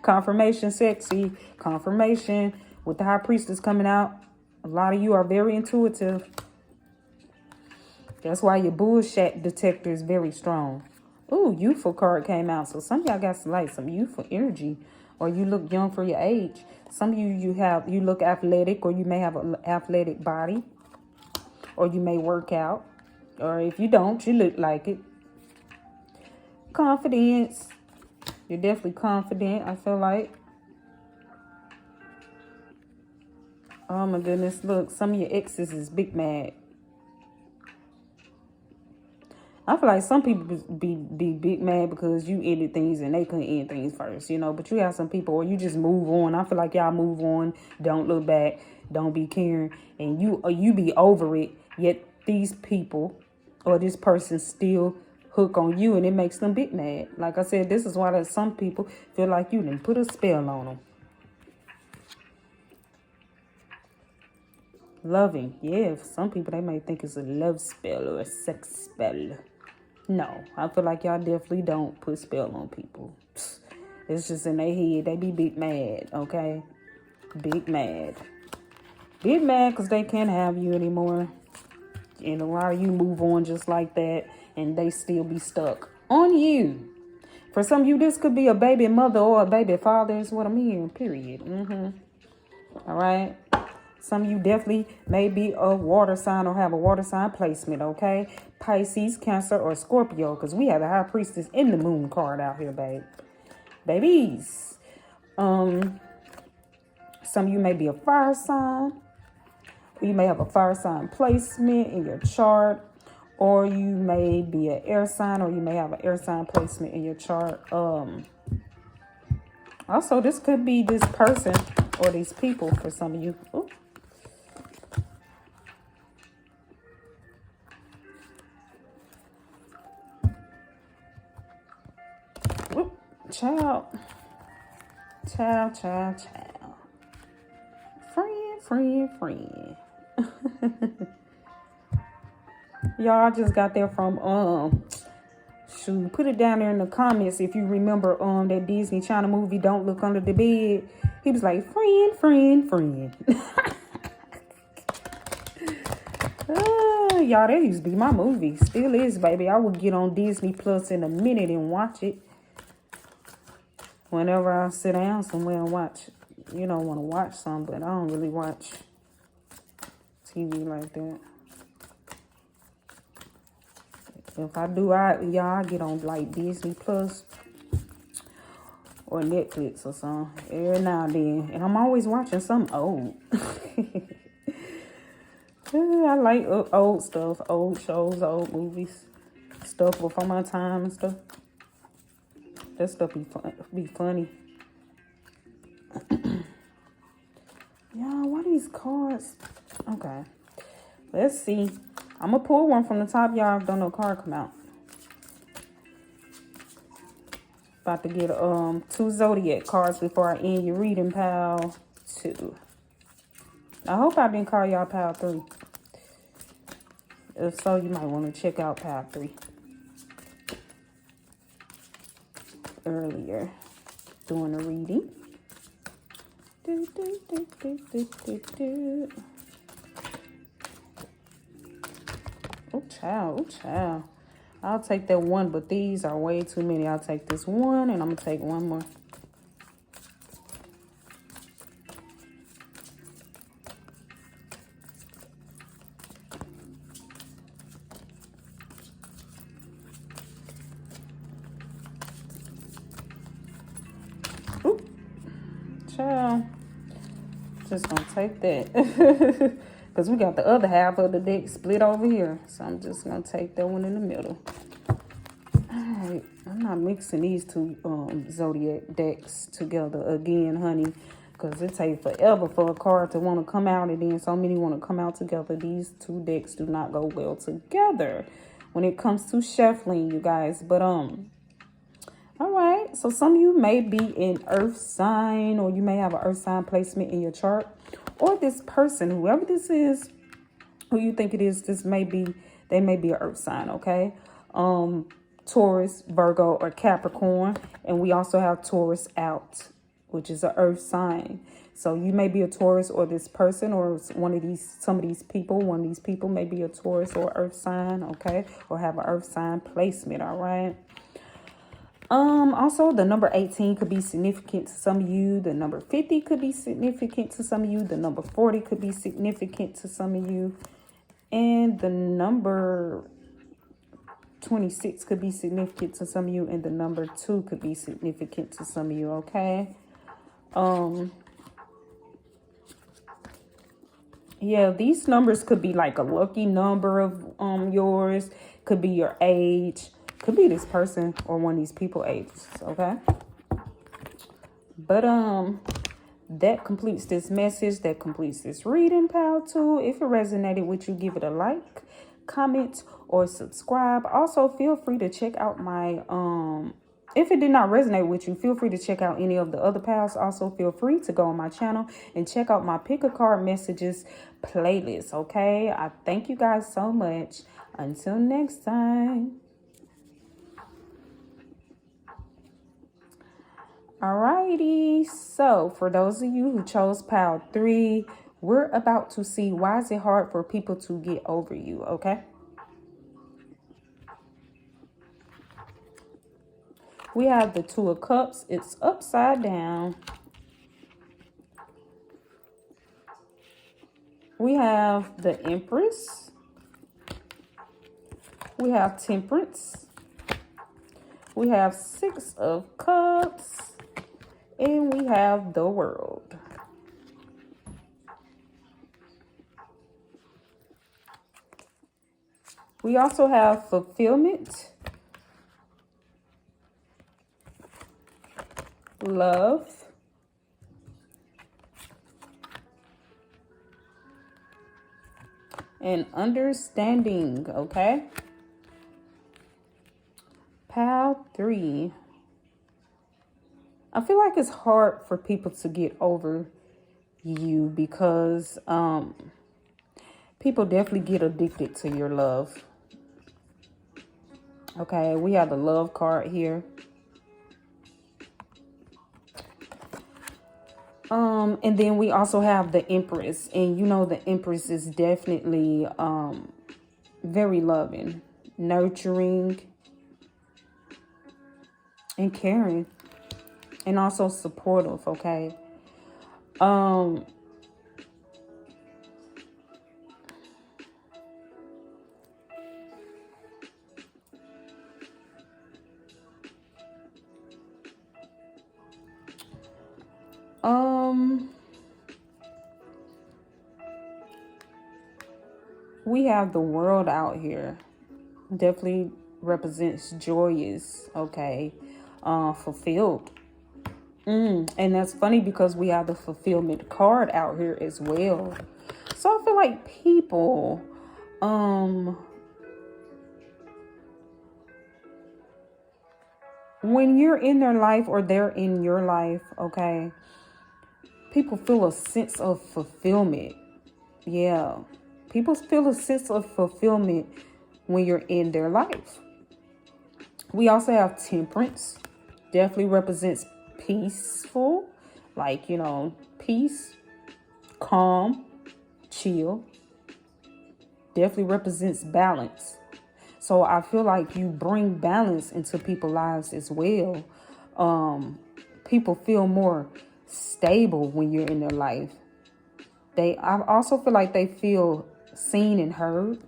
Confirmation, sexy. Confirmation. With the High Priestess coming out, a lot of you are very intuitive. That's why your bullshit detector is very strong. Ooh, youthful card came out. So some of y'all got some youthful energy. or you look young for your age. Some of you look athletic, or you may have an athletic body, or you may work out, or if you don't, you look like it. Confidence. You're definitely confident, I feel like. Oh my goodness, look, some of your exes is big mad. I feel like some people be big mad because you ended things and they couldn't end things first, you know. But you have some people, or you just move on. I feel like y'all move on, don't look back, don't be caring, and you be over it. Yet these people or this person still hook on you, and it makes them big mad. Like I said, this is why that some people feel like you didn't put a spell on them. Loving, yeah. For some people, they may think it's a love spell or a sex spell. No, I feel like y'all definitely don't put spell on people. It's just in their head. They be big mad, okay? Big mad. Big mad because they can't have you anymore. And a lot of you move on just like that, and they still be stuck on you. For some of you, this could be a baby mother or a baby father is what I'm hearing, period. All right? Some of you definitely may be a water sign or have a water sign placement, okay? Pisces, Cancer, or Scorpio, because we have the High Priestess in the Moon card out here, babe. Babies. Some of you may be a fire sign. You may have a fire sign placement in your chart. Or you may be an air sign, or you may have an air sign placement in your chart. Also, this could be this person or these people for some of you. Ooh. Child. Friend. Y'all, I just got there from, shoot, put it down there in the comments if you remember, that Disney Channel movie, Don't Look Under the Bed. He was like, friend. Y'all, that used to be my movie. Still is, baby. I would get on Disney Plus in a minute and watch it. Whenever I sit down somewhere and watch, you know, want to watch some, but I don't really watch TV like that. If I do, I get on like Disney Plus or Netflix or something every now and then. And I'm always watching something old. I like old stuff, old shows, old movies, stuff before my time and stuff. That stuff be funny. Y'all, why these cards? Okay. Let's see. I'm going to pull one from the top. Y'all don't know card come out. About to get 2 Zodiac cards before I end your reading, pal 2. I hope I didn't call y'all pal 3. If so, you might want to check out pal 3. Earlier doing a reading. Oh child. I'll take that one, but these are way too many. I'll take this one, and I'm gonna take one more. Child, just gonna take that because we got the other half of the deck split over here, so I'm just gonna take that one in the middle. All right, I'm not mixing these 2 Zodiac decks together again, honey, because it takes forever for a card to want to come out, and then so many want to come out together. These 2 decks do not go well together when it comes to shuffling, you guys. But all right, so some of you may be an earth sign, or you may have an earth sign placement in your chart, or this person, whoever this is, who you think it is, they may be an earth sign, okay? Taurus, Virgo, or Capricorn, and we also have Taurus out, which is an earth sign. So you may be a Taurus, or this person, or one of these people may be a Taurus or earth sign, okay? Or have an earth sign placement, all right? Also, the number 18 could be significant to some of you. The number 50 could be significant to some of you. The number 40 could be significant to some of you. And the number 26 could be significant to some of you. And the number 2 could be significant to some of you, okay? Yeah, these numbers could be like a lucky number of yours. Could be your age. Could be this person or one of these people ages, okay? But that completes this message. That completes this reading, pal, too. If it resonated with you, give it a like, comment, or subscribe. Also, feel free to check out my if it did not resonate with you, feel free to check out any of the other pals. Also, feel free to go on my channel and check out my pick a card messages playlist, okay? I thank you guys so much. Until next time. Alrighty, so for those of you who chose pile 3, we're about to see why is it hard for people to get over you, okay? We have the 2 of Cups. It's upside down. We have the Empress. We have Temperance. We have 6 of Cups. And we have the World. We also have Fulfillment, Love, and Understanding, okay? Pile 3. I feel like it's hard for people to get over you because people definitely get addicted to your love. Okay, we have the Love card here. And then we also have the Empress. And you know the Empress is definitely very loving, nurturing, and caring. And also supportive, okay? We have the World out here. Definitely represents joyous, okay? Fulfilled. And that's funny because we have the Fulfillment card out here as well. So I feel like people, when you're in their life or they're in your life, okay, people feel a sense of fulfillment. Yeah, people feel a sense of fulfillment when you're in their life. We also have Temperance. Definitely represents peaceful, like, you know, peace, calm, chill. Definitely represents balance. So I feel like you bring balance into people's lives as well. People feel more stable when you're in their life. I also feel like they feel seen and heard.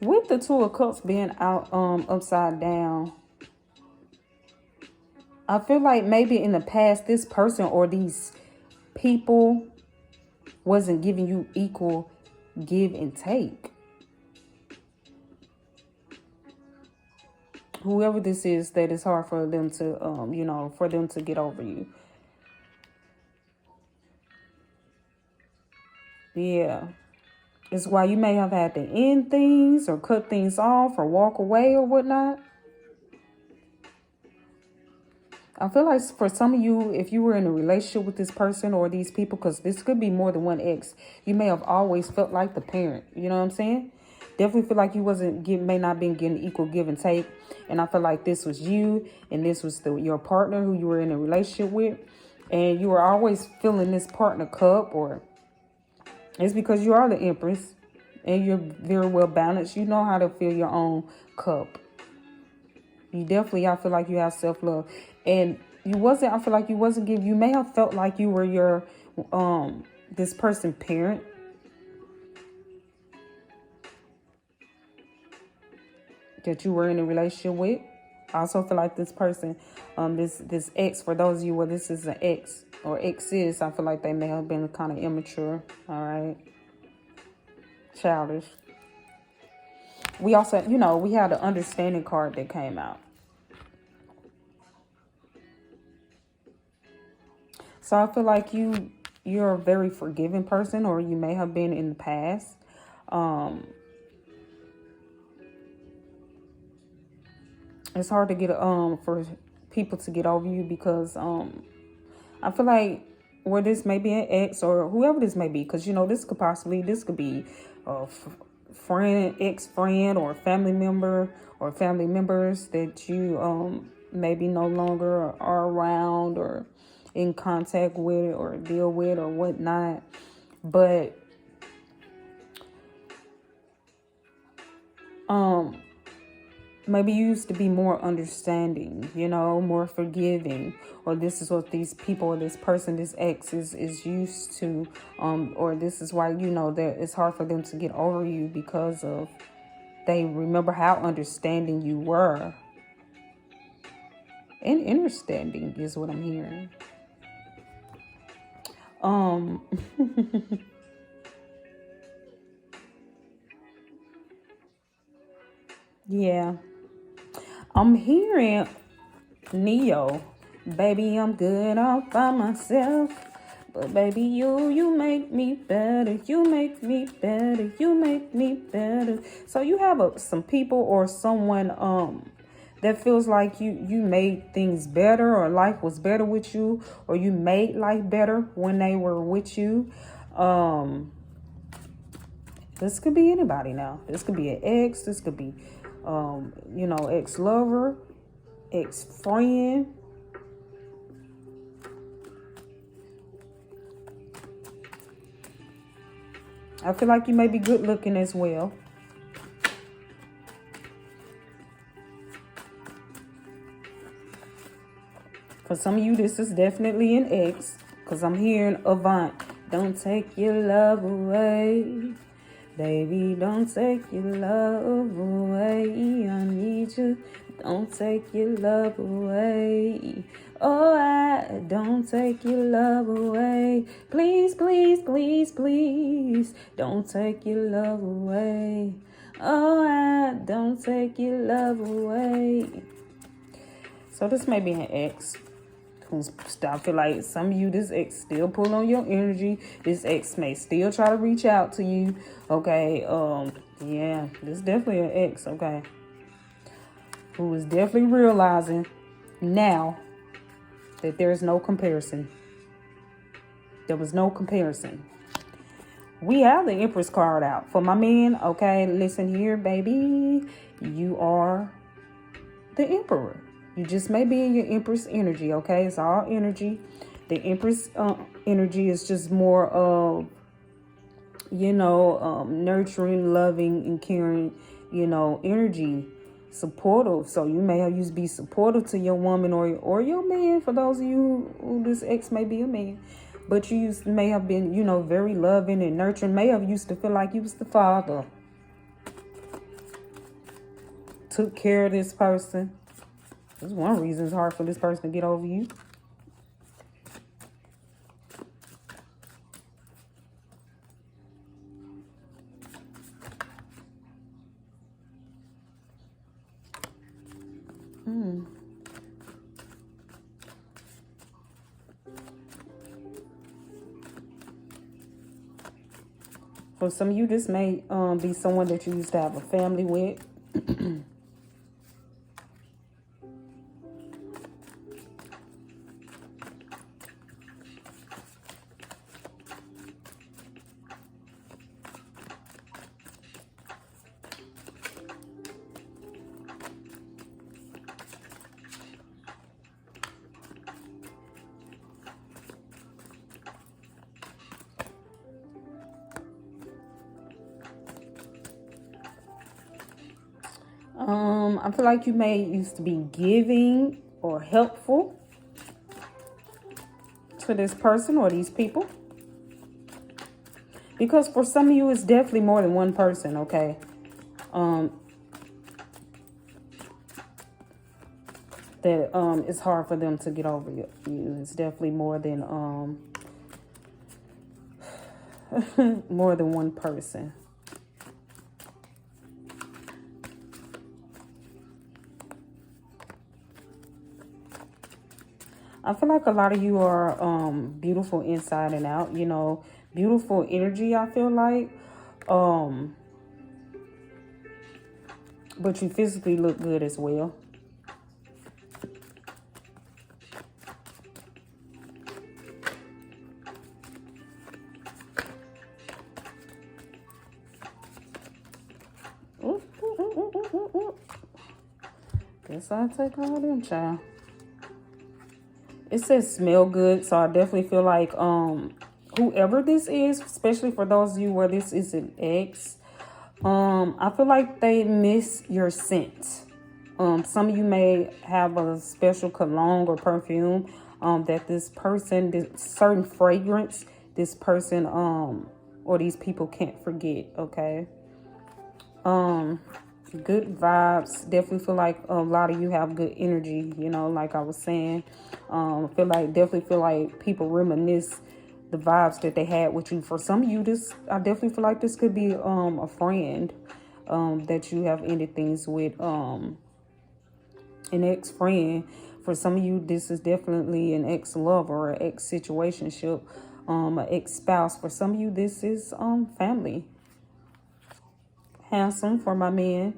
With the 2 of Cups being out upside down, I feel like maybe in the past this person or these people wasn't giving you equal give and take. Whoever this is, that it's hard for them to you know, for them to get over you. Yeah. It's why you may have had to end things or cut things off or walk away or whatnot. I feel like for some of you, if you were in a relationship with this person or these people, because this could be more than one ex, you may have always felt like the parent. You know what I'm saying? definitely feel like you may not been getting equal give and take. And I feel like this was you, and this was your partner who you were in a relationship with, and you were always filling this partner cup, or it's because you are the Empress and you're very well balanced. You know how to fill your own cup. You definitely, I feel like you have self-love, and I feel like you wasn't giving, you may have felt like you were your, this person's parent. That you were in a relationship with. I also feel like this person, this ex, for those of you where this is an ex or exes, I feel like they may have been kind of immature, all right, childish. We also, we had the understanding card that came out. So I feel like you're a very forgiving person, or you may have been in the past. It's hard to get for people to get over you, because I feel like where this may be an ex or whoever this may be, because this could be a friend, ex-friend, or family member, or family members that you maybe no longer are around or in contact with or deal with or whatnot. But maybe you used to be more understanding, more forgiving, or this is what these people or this person, this ex is used to, or this is why, that it's hard for them to get over you, because of they remember how understanding you were. And understanding is what I'm hearing. Yeah. I'm hearing Neo. Baby, I'm good all by myself. But baby, you make me better. You make me better. You make me better. So you have some people or someone that feels like you made things better, or life was better with you, or you made life better when they were with you. This could be anybody now. This could be an ex. This could be ex-lover, ex-friend. I feel like you may be good looking as well. For some of you, this is definitely an ex, because I'm hearing Avant. Don't take your love away. Baby, don't take your love away. I need you. Don't take your love away. Oh, I don't take your love away. Please, please, please, please. Don't take your love away. Oh, I don't take your love away. So this may be an ex. I feel like some of you, this ex still pull on your energy. This ex may still try to reach out to you. Okay. Yeah, this is definitely an ex. Okay. Who is definitely realizing now that there is no comparison. There was no comparison. We have the Empress card out for my men. Okay. Listen here, baby. You are the Emperor. You just may be in your Empress energy, okay? It's all energy. The Empress energy is just more of, nurturing, loving, and caring, energy, supportive. So you may have used to be supportive to your woman or your man, for those of you who this ex may be a man. But you may have been, very loving and nurturing. May have used to feel like you was the father. Took care of this person. That's one reason it's hard for this person to get over you. For some of you, this may be someone that you used to have a family with. I feel like you may used to be giving or helpful to this person or these people. Because for some of you, it's definitely more than one person, okay? That it's hard for them to get over you. It's definitely more than more than one person. I feel like a lot of you are beautiful inside and out, you know, beautiful energy, I feel like. But you physically look good as well. Guess I'll take all of them, child. It says smell good, so I definitely feel like whoever this is, especially for those of you where this is an ex, I feel like they miss your scent. Some of you may have a special cologne or perfume that this person, this certain fragrance, this person or these people can't forget, okay? Good vibes. Definitely feel like a lot of you have good energy, you know, like I was saying. Definitely feel like people reminisce the vibes that they had with you. For some of you, I definitely feel like this could be a friend that you have ended things with, an ex-friend. For some of you, this is definitely an ex-lover or an ex-situationship, an ex-spouse. For some of you, this is family. Handsome for my men.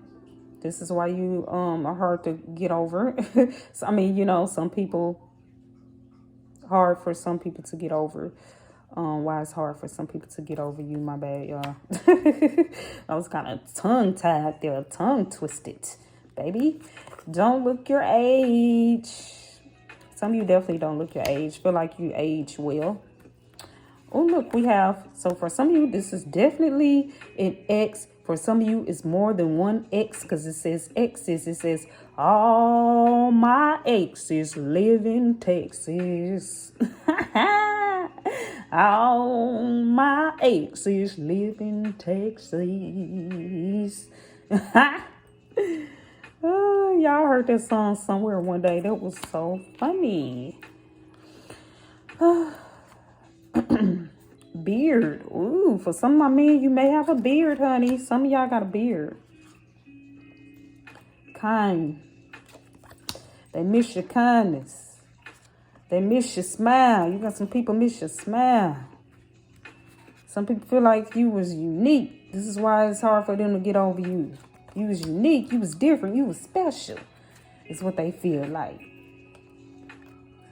This is why you are hard to get over. So, I mean, you know, hard for some people to get over. Why it's hard for some people to get over you, my bad, y'all. I was kind of tongue-tied there, tongue-twisted, baby. Don't look your age. Some of you definitely don't look your age. Feel like you age well. Oh, look, so for some of you, this is definitely an ex. For some of you, it's more than one ex because it says exes. It says, all my exes live in Texas. All my exes live in Texas. Oh, y'all heard that song somewhere one day. That was so funny. Beard. Ooh, for some of my men, you may have a beard, honey. Some of y'all got a beard. Kind. They miss your kindness. They miss your smile. You got some people miss your smile. Some people feel like you was unique. This is why it's hard for them to get over you. You was unique. You was different. You was special. It's what they feel like.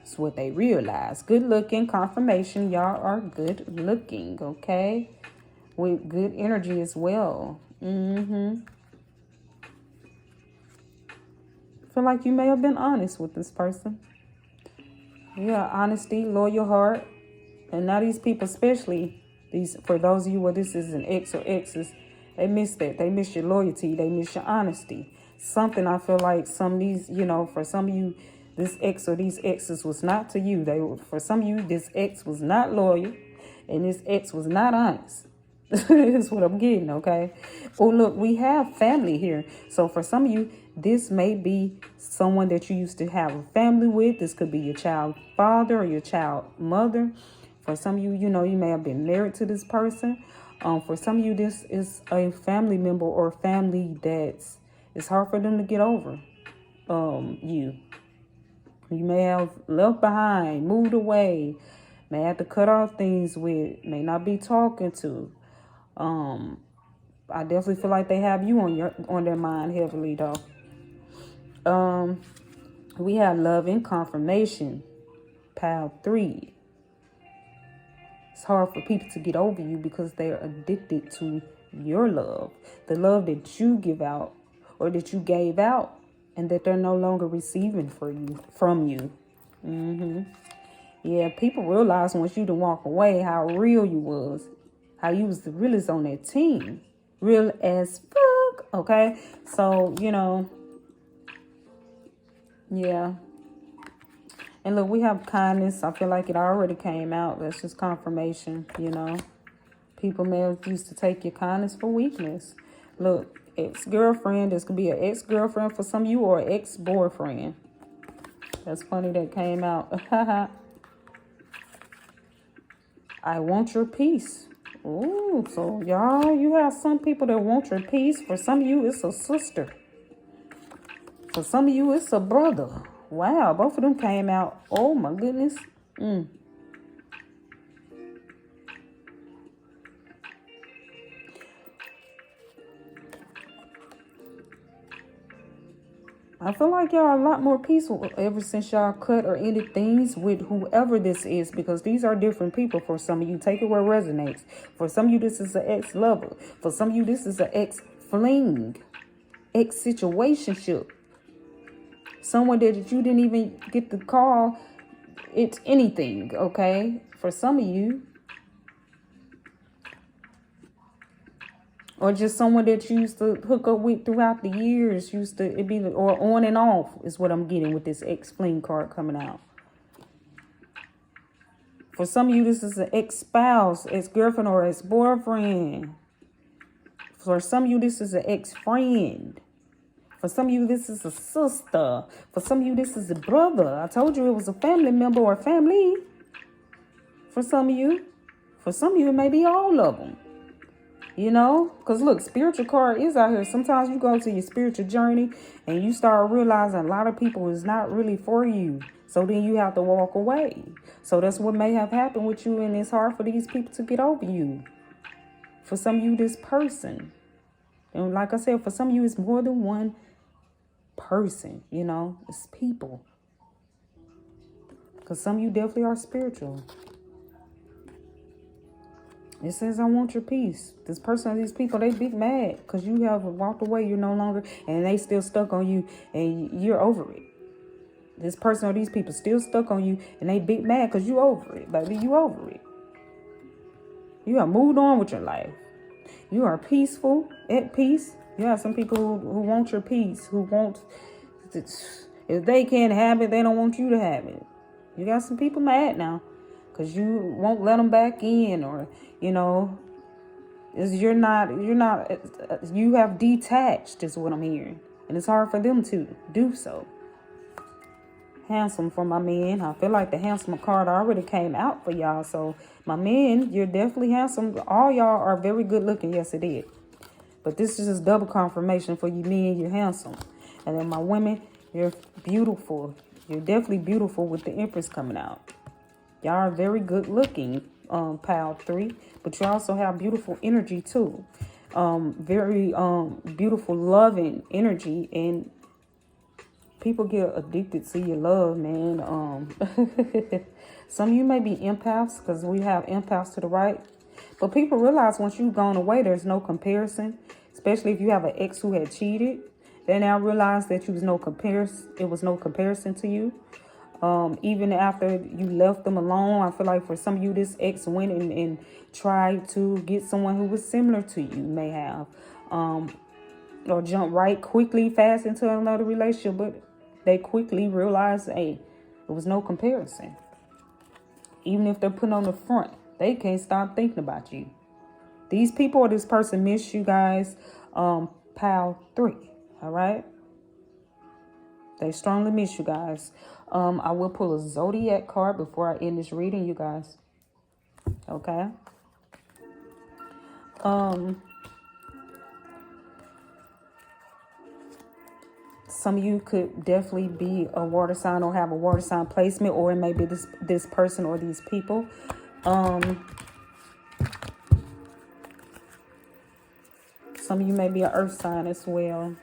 It's what they realize. Good looking, confirmation. Y'all are good looking, okay? With good energy as well. Feel like you may have been honest with this person. Yeah, honesty, loyal heart. And now these people, especially for those of you where this is an ex or exes, they miss that. They miss your loyalty. They miss your honesty. Something I feel like some of these, you know, for some of you, this ex or these exes was not to you. For some of you, this ex was not loyal and this ex was not honest. That's what I'm getting, okay? Oh, look, we have family here. So for some of you, this may be someone that you used to have a family with. This could be your child father or your child mother. For some of you, you know, you may have been married to this person. For some of you, this is a family member or family it's hard for them to get over you. You may have left behind, moved away, may have to cut off things with, may not be talking to. I definitely feel like they have you on their mind heavily though. We have love and confirmation. Pile 3. It's hard for people to get over you because they're addicted to your love. The love that you give out or that you gave out and that they're no longer receiving from you. Yeah, people realize once you done walk away how real you was. How you was the realest on that team. Real as fuck. Okay? So, you know, yeah. And look, we have kindness. I feel like it already came out. That's just confirmation, you know. People may have used to take your kindness for weakness. Look, ex-girlfriend. This could be an ex-girlfriend for some of you, or an ex-boyfriend. That's funny that came out. I want your peace. Ooh, so y'all, you have some people that want your peace. For some of you, it's a sister. For some of you, it's a brother. Wow, both of them came out. Oh, my goodness. I feel like y'all are a lot more peaceful ever since y'all cut or ended things with whoever this is, because these are different people. For some of you, take it where it resonates. For some of you, this is an ex-lover. For some of you, this is an ex-fling, ex-situationship. Someone that you didn't even get to call it's anything, okay? For some of you. Or just someone that you used to hook up with throughout the years. It be, or on and off is what I'm getting with this ex-fling card coming out. For some of you, this is an ex-spouse, ex-girlfriend, or ex-boyfriend. For some of you, this is an ex-friend. For some of you, this is a sister. For some of you, this is a brother. I told you it was a family member or family. For some of you. For some of you, it may be all of them. You know, because look, spiritual card is out here. Sometimes you go to your spiritual journey and you start realizing a lot of people is not really for you. So then you have to walk away. So that's what may have happened with you. And it's hard for these people to get over you. For some of you, this person. And like I said, for some of you, it's more than one person. You know, it's people. Because some of you definitely are spiritual. It says, I want your peace. This person, these people, they big mad because you have walked away. You're no longer, and they still stuck on you, and you're over it. This person or these people still stuck on you, and they big mad because you over it, baby. You over it. You have moved on with your life. You are peaceful, at peace. You have some people who want your peace, who want, if they can't have it, they don't want you to have it. You got some people mad now. Because you won't let them back in, or, you know, you have detached is what I'm hearing. And it's hard for them to do so. Handsome for my men. I feel like the handsome card already came out for y'all. So my men, you're definitely handsome. All y'all are very good looking. Yes, it is. But this is just double confirmation for you men, you're handsome. And then my women, you're beautiful. You're definitely beautiful with the Empress coming out. Y'all are very good looking, pile 3, but you also have beautiful energy too. Very beautiful, loving energy, and people get addicted to your love, man. Some of you may be empaths, because we have empaths to the right. But people realize once you've gone away, there's no comparison, especially if you have an ex who had cheated. They now realize that it was no comparison to you. Even after you left them alone, I feel like for some of you, this ex went and tried to get someone who was similar to you, may have, or jump fast into another relationship, but they quickly realized, hey, there was no comparison. Even if they're put on the front, they can't stop thinking about you. These people or this person miss you guys, pile 3, all right? They strongly miss you guys. I will pull a zodiac card before I end this reading, you guys. Okay. Some of you could definitely be a water sign or have a water sign placement, or it may be this person or these people. Some of you may be an earth sign as well.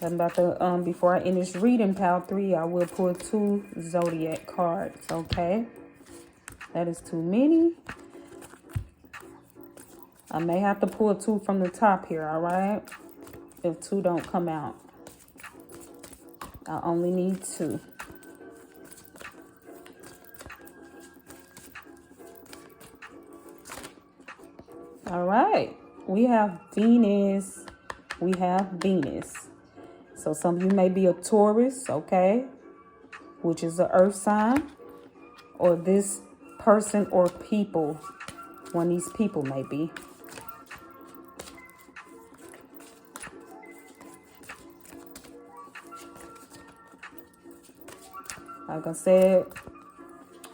I'm about to, before I end this reading, pile 3, I will pull 2 zodiac cards, okay? That is too many. I may have to pull 2 from the top here, all right? If 2 don't come out. I only need 2. All right. we have Venus. We have Venus. So some of you may be a Taurus, okay, which is an earth sign, or this person or people, one of these people may be. Like I said,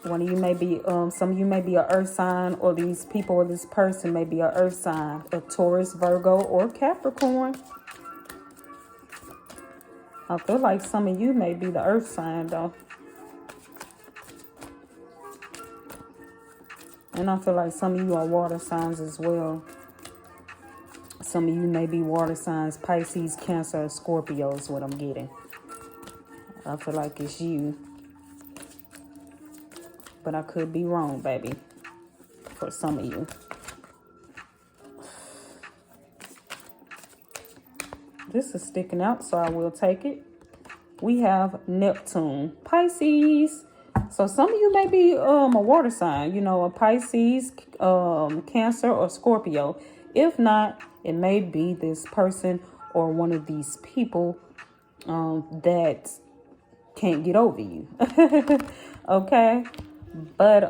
one of you may be, some of you may be an earth sign, or these people or this person may be an earth sign, a Taurus, Virgo, or Capricorn. I feel like some of you may be the earth sign though. And I feel like some of you are water signs as well. Some of you may be water signs, Pisces, Cancer, Scorpio is what I'm getting. I feel like it's you. But I could be wrong, baby, for some of you. This is sticking out, so I will take it. We have Neptune, Pisces. So some of you may be a water sign, you know, a Pisces, Cancer, or Scorpio. If not, it may be this person or one of these people that can't get over you. Okay? But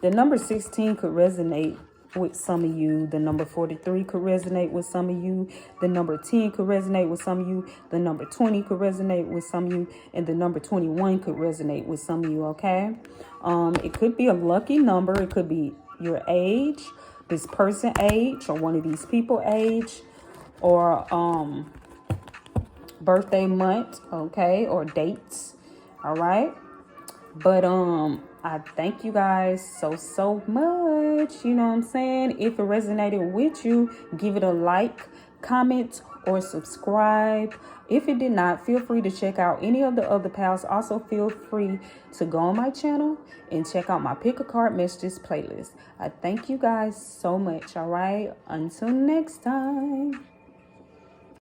the number 16 could resonate with some of you. The number 43 could resonate with some of you. The number 10 could resonate with some of you. The number 20 could resonate with some of you. And the number 21 could resonate with some of you, okay? It could be a lucky number. It could be your age, this person age, or one of these people age, or birthday month, okay, or dates, all right? But I thank you guys so much. You know what I'm saying? If it resonated with you, give it a like, comment, or subscribe. If it did not, feel free to check out any of the other pals. Also, feel free to go on my channel and check out my Pick a Card Messages playlist. I thank you guys so much. All right. Until next time.